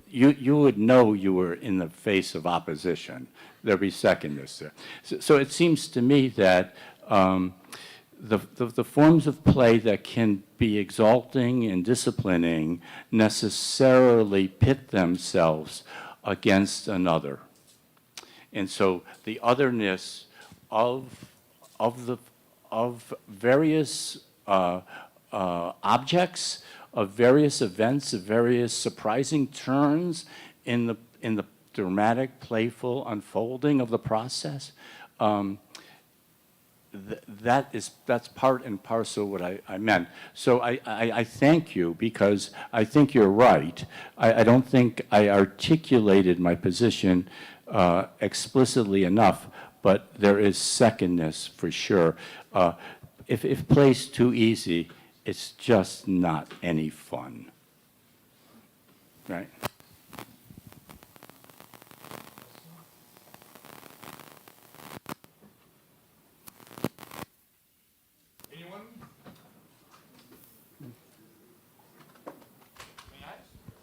you would know you were in the face of opposition. There'd be secondness there. So it seems to me that the forms of play that can be exalting and disciplining necessarily pit themselves against another. And so the otherness of various objects, of various events, of various surprising turns in the dramatic, playful unfolding of the process, that's part and parcel what I meant. So I thank you, because I think you're right. I don't think I articulated my position explicitly enough, but there is secondness for sure. If play's too easy, it's just not any fun, right? Anyone?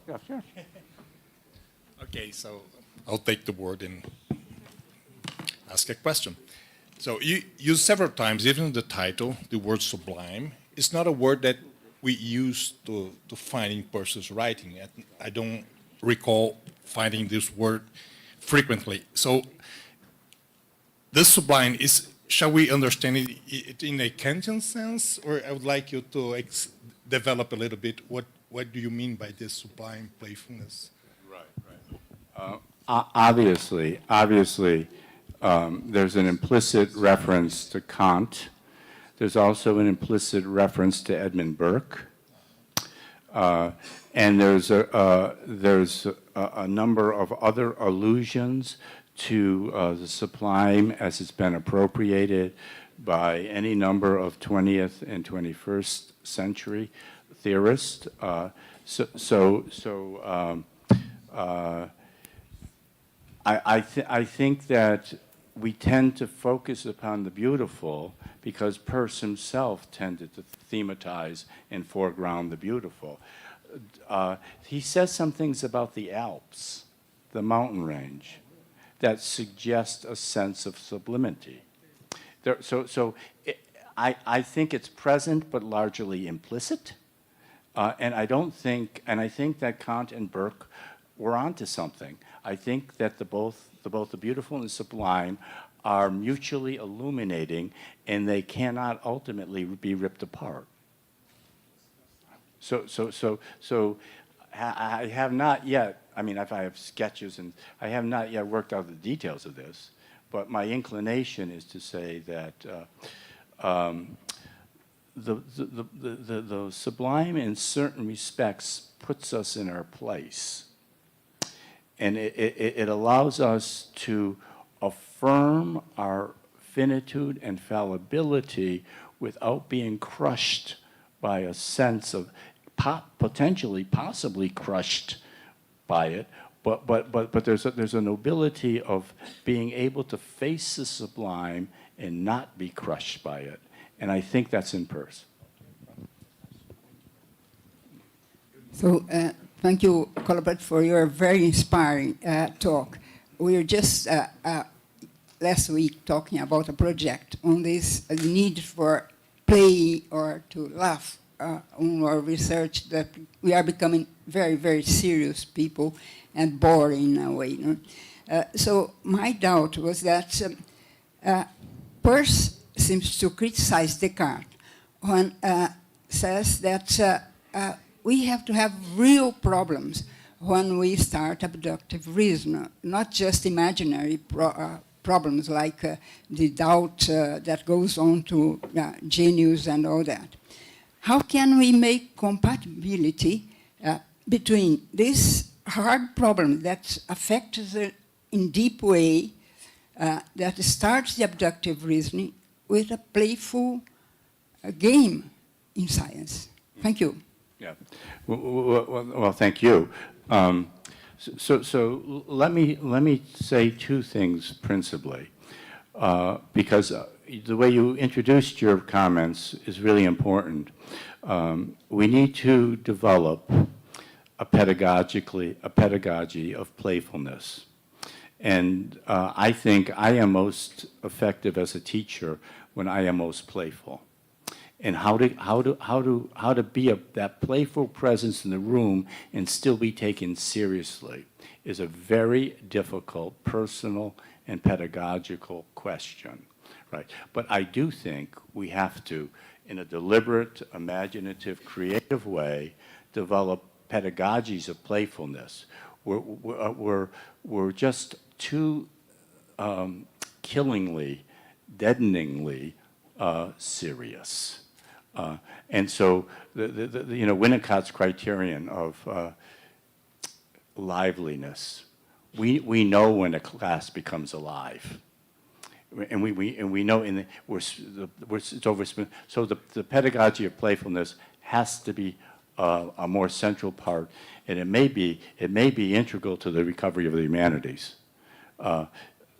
Yeah, sure. Okay, so I'll take the word and ask a question. So you use several times, even in the title, the word sublime. It's not a word that we use to find in person's writing. I don't recall finding this word frequently. So this sublime is, shall we understand it in a Kantian sense? Or I would like you to develop a little bit what do you mean by this sublime playfulness? Right. Obviously, there's an implicit reference to Kant. There's also an implicit reference to Edmund Burke. And there's a number of other allusions to the sublime as it's been appropriated by any number of 20th and 21st century theorists. I think that we tend to focus upon the beautiful because Peirce himself tended to thematize and foreground the beautiful. He says some things about the Alps, the mountain range, that suggest a sense of sublimity. I think it's present but largely implicit. And I think that Kant and Burke were onto something. I think that both the beautiful and the sublime are mutually illuminating, and they cannot ultimately be ripped apart. So I have not yet, I mean, if I have sketches, and I have not yet worked out the details of this, but my inclination is to say that the sublime in certain respects puts us in our place. And it allows us to affirm our finitude and fallibility without being crushed by a sense of possibly crushed by it. But there's a nobility of being able to face the sublime and not be crushed by it. And I think that's in Peirce. So thank you, Colbert, for your very inspiring talk. We were just last week talking about a project on this need for play or to laugh on our research, that we are becoming very, very serious people and boring in a way. You know? So my doubt was that Peirce seems to criticize Descartes when says that we have to have real problems when we start abductive reason, not just imaginary problems like the doubt that goes on to genius and all that. How can we make compatibility between this hard problem that affects us in deep way, that starts the abductive reasoning, with a playful game in science? Thank you. Yeah. Well, thank you. So let me say two things principally, because the way you introduced your comments is really important. We need to develop a pedagogy of playfulness. And I think I am most effective as a teacher when I am most playful. And how to be that playful presence in the room and still be taken seriously is a very difficult personal and pedagogical question, right? But I do think we have to, in a deliberate, imaginative, creative way, develop pedagogies of playfulness. We're just too killingly, deadeningly serious. And so, Winnicott's criterion of liveliness, we know when a class becomes alive. And we know it's over. So the pedagogy of playfulness has to be a more central part, and it may be integral to the recovery of the humanities.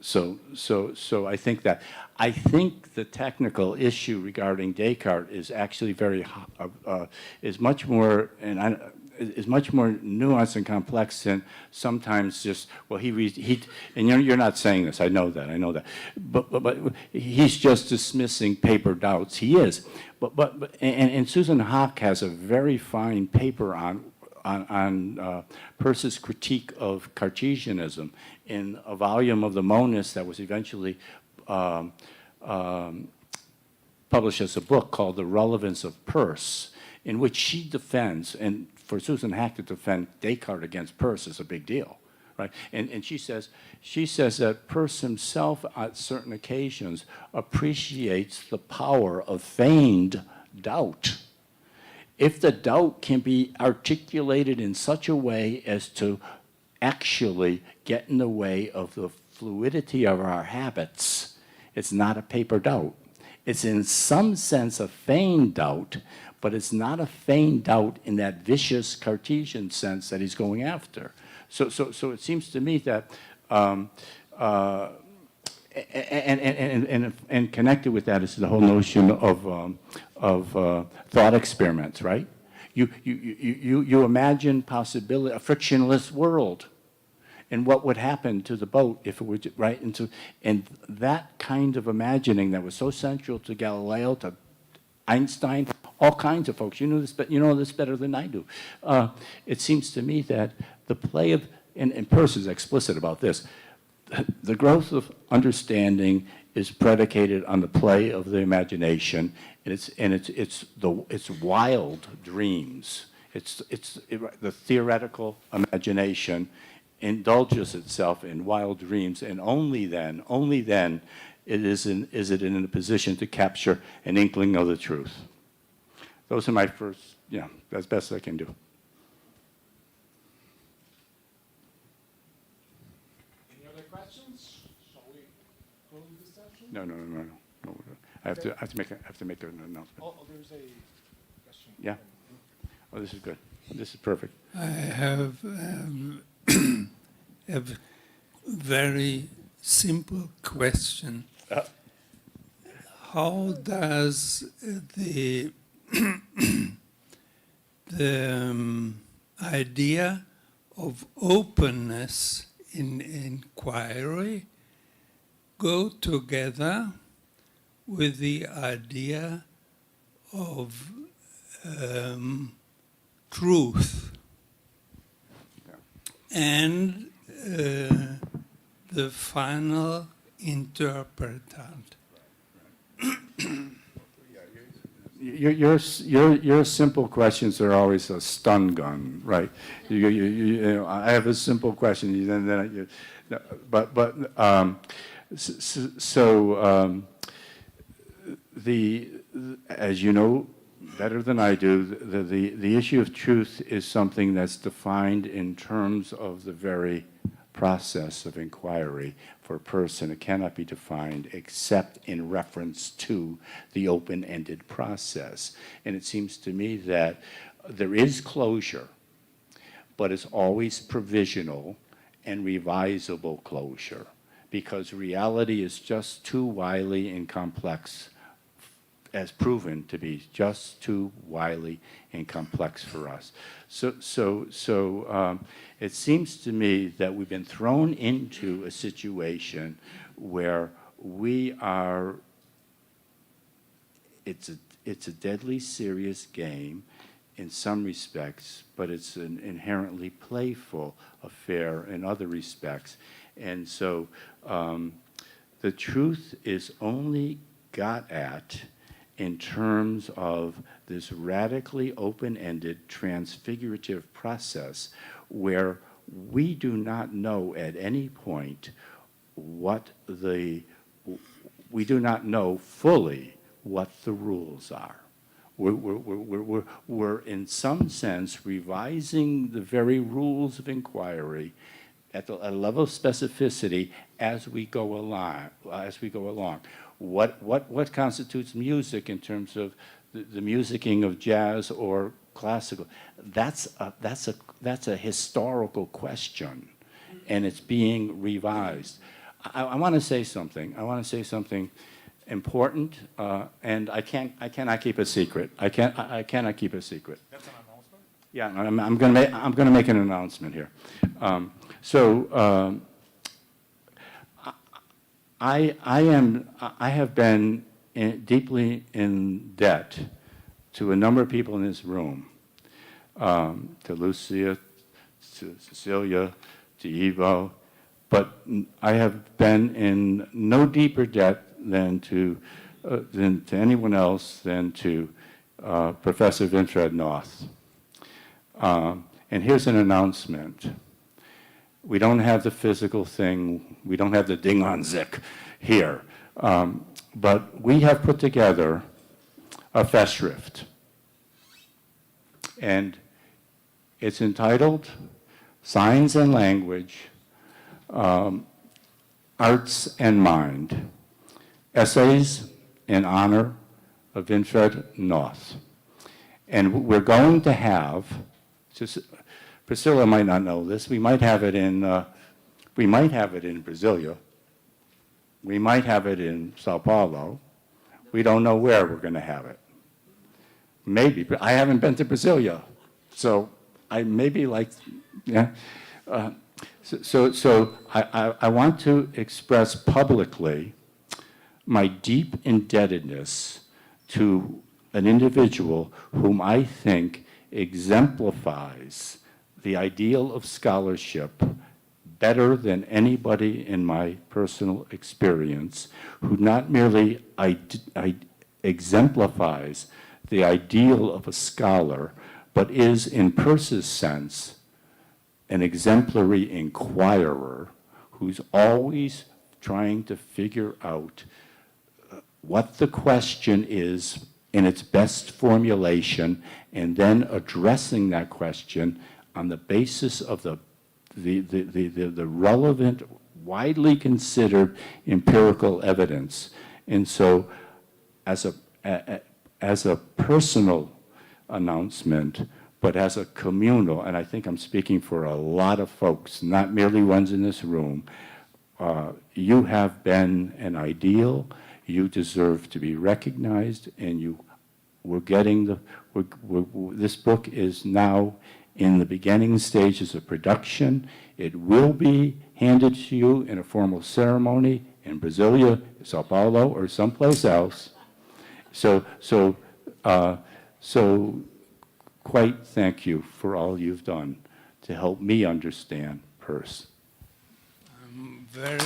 So I think the technical issue regarding Descartes is actually is much more nuanced and complex than sometimes just, well, and you're not saying this, I know that, but he's just dismissing paper doubts. He is, and Susan Hock has a very fine paper on Peirce's critique of Cartesianism in a volume of the Monists that was eventually published as a book called The Relevance of Peirce, in which she defends, and for Susan Hock to defend Descartes against Peirce is a big deal, right? And she says that Peirce himself at certain occasions appreciates the power of feigned doubt. If the doubt can be articulated in such a way as to actually get in the way of the fluidity of our habits, it's not a paper doubt. It's in some sense a feigned doubt, but it's not a feigned doubt in that vicious Cartesian sense that he's going after. So it seems to me that, and connected with that is the whole notion of thought experiments, right? You imagine possibility, a frictionless world, and what would happen to the boat if it were right into, and that kind of imagining that was so central to Galileo, to Einstein, all kinds of folks. You know this better than I do. It seems to me that the play of, and Peirce is explicit about this, the growth of understanding is predicated on the play of the imagination, and it's wild dreams. The theoretical imagination indulges itself in wild dreams, and only then is it in a position to capture an inkling of the truth. Those are my first, as best I can do. Any other questions? Shall we close the session? No. I have to make an announcement. Oh, there's a question. Yeah. Oh, this is good. This is perfect. I have a very simple question. How does the idea of openness in inquiry go together with the idea of truth and the final interpretant? Your simple questions are always a stun gun, right? I have a simple question, as you know better than I do, the issue of truth is something that's defined in terms of the very process of inquiry for a person. It cannot be defined except in reference to the open-ended process. And it seems to me that there is closure, but it's always provisional and revisable closure. because reality is just too wily and complex, as proven to be just too wily and complex for us. So it seems to me that we've been thrown into a situation where we are, it's a deadly serious game in some respects, but it's an inherently playful affair in other respects. And so the truth is only got at in terms of this radically open-ended transfigurative process where we do not know at any point we do not know fully what the rules are. We're in some sense revising the very rules of inquiry at a level of specificity as we go along. What constitutes music in terms of the musicking of jazz or classical? That's a historical question, and it's being revised. I want to say something. I want to say something important, and I cannot keep a secret. I cannot keep a secret. That's an announcement? Yeah, I'm going to make an announcement here. I have been deeply in debt to a number of people in this room, to Lucia, to Cecilia, to Ivo, but I have been in no deeper debt than to anyone else than to Professor Winfred North. And here's an announcement. We don't have the physical thing. We don't have the ding-on-zick here. But we have put together a festschrift. And it's entitled Signs and Language, Arts and Mind, Essays in Honor of Winfred North. And we're going to have, Priscilla might not know this, we might have it in Brasilia. We might have it in Sao Paulo. We don't know where we're going to have it. Maybe, but I haven't been to Brasilia. So I maybe like, yeah. So I want to express publicly my deep indebtedness to an individual whom I think exemplifies the ideal of scholarship better than anybody in my personal experience, who not merely exemplifies the ideal of a scholar, but is, in Peirce's sense, an exemplary inquirer who's always trying to figure out what the question is in its best formulation, and then addressing that question on the basis of the relevant, widely considered empirical evidence. And so, as a personal announcement, but as a communal, and I think I'm speaking for a lot of folks, not merely ones in this room, you have been an ideal. You deserve to be recognized, and this book is now in the beginning stages of production. It will be handed to you in a formal ceremony in Brasilia, Sao Paulo, or someplace else. So quite thank you for all you've done to help me understand Peirce. I'm very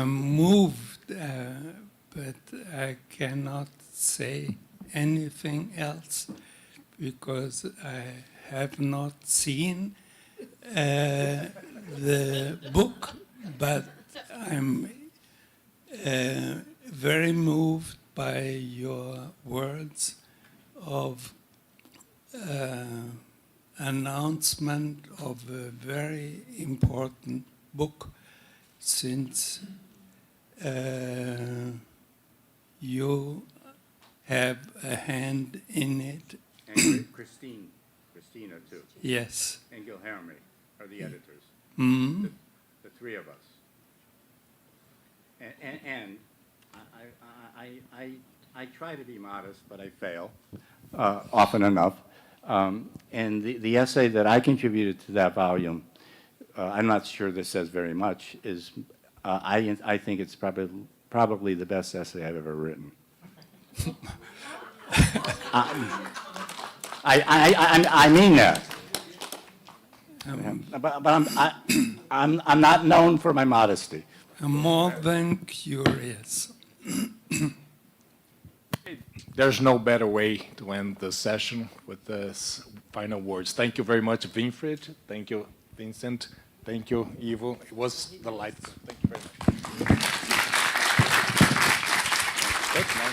moved, but I cannot say anything else because I have not seen the book, but I'm very moved by your words of announcement of a very important book, since you have a hand in it. And Christina too, Yes. and Guilherme are the editors, Mm. the three of us. And I try to be modest, but I fail often enough. And the essay that I contributed to that volume, I'm not sure this says very much, is I think it's probably the best essay I've ever written. I mean that. But I'm not known for my modesty. I'm more than curious. There's no better way to end the session with this final words. Thank you very much, Winfried. Thank you, Vincent. Thank you, Ivo. It was delightful. Thank you very much. That's nice.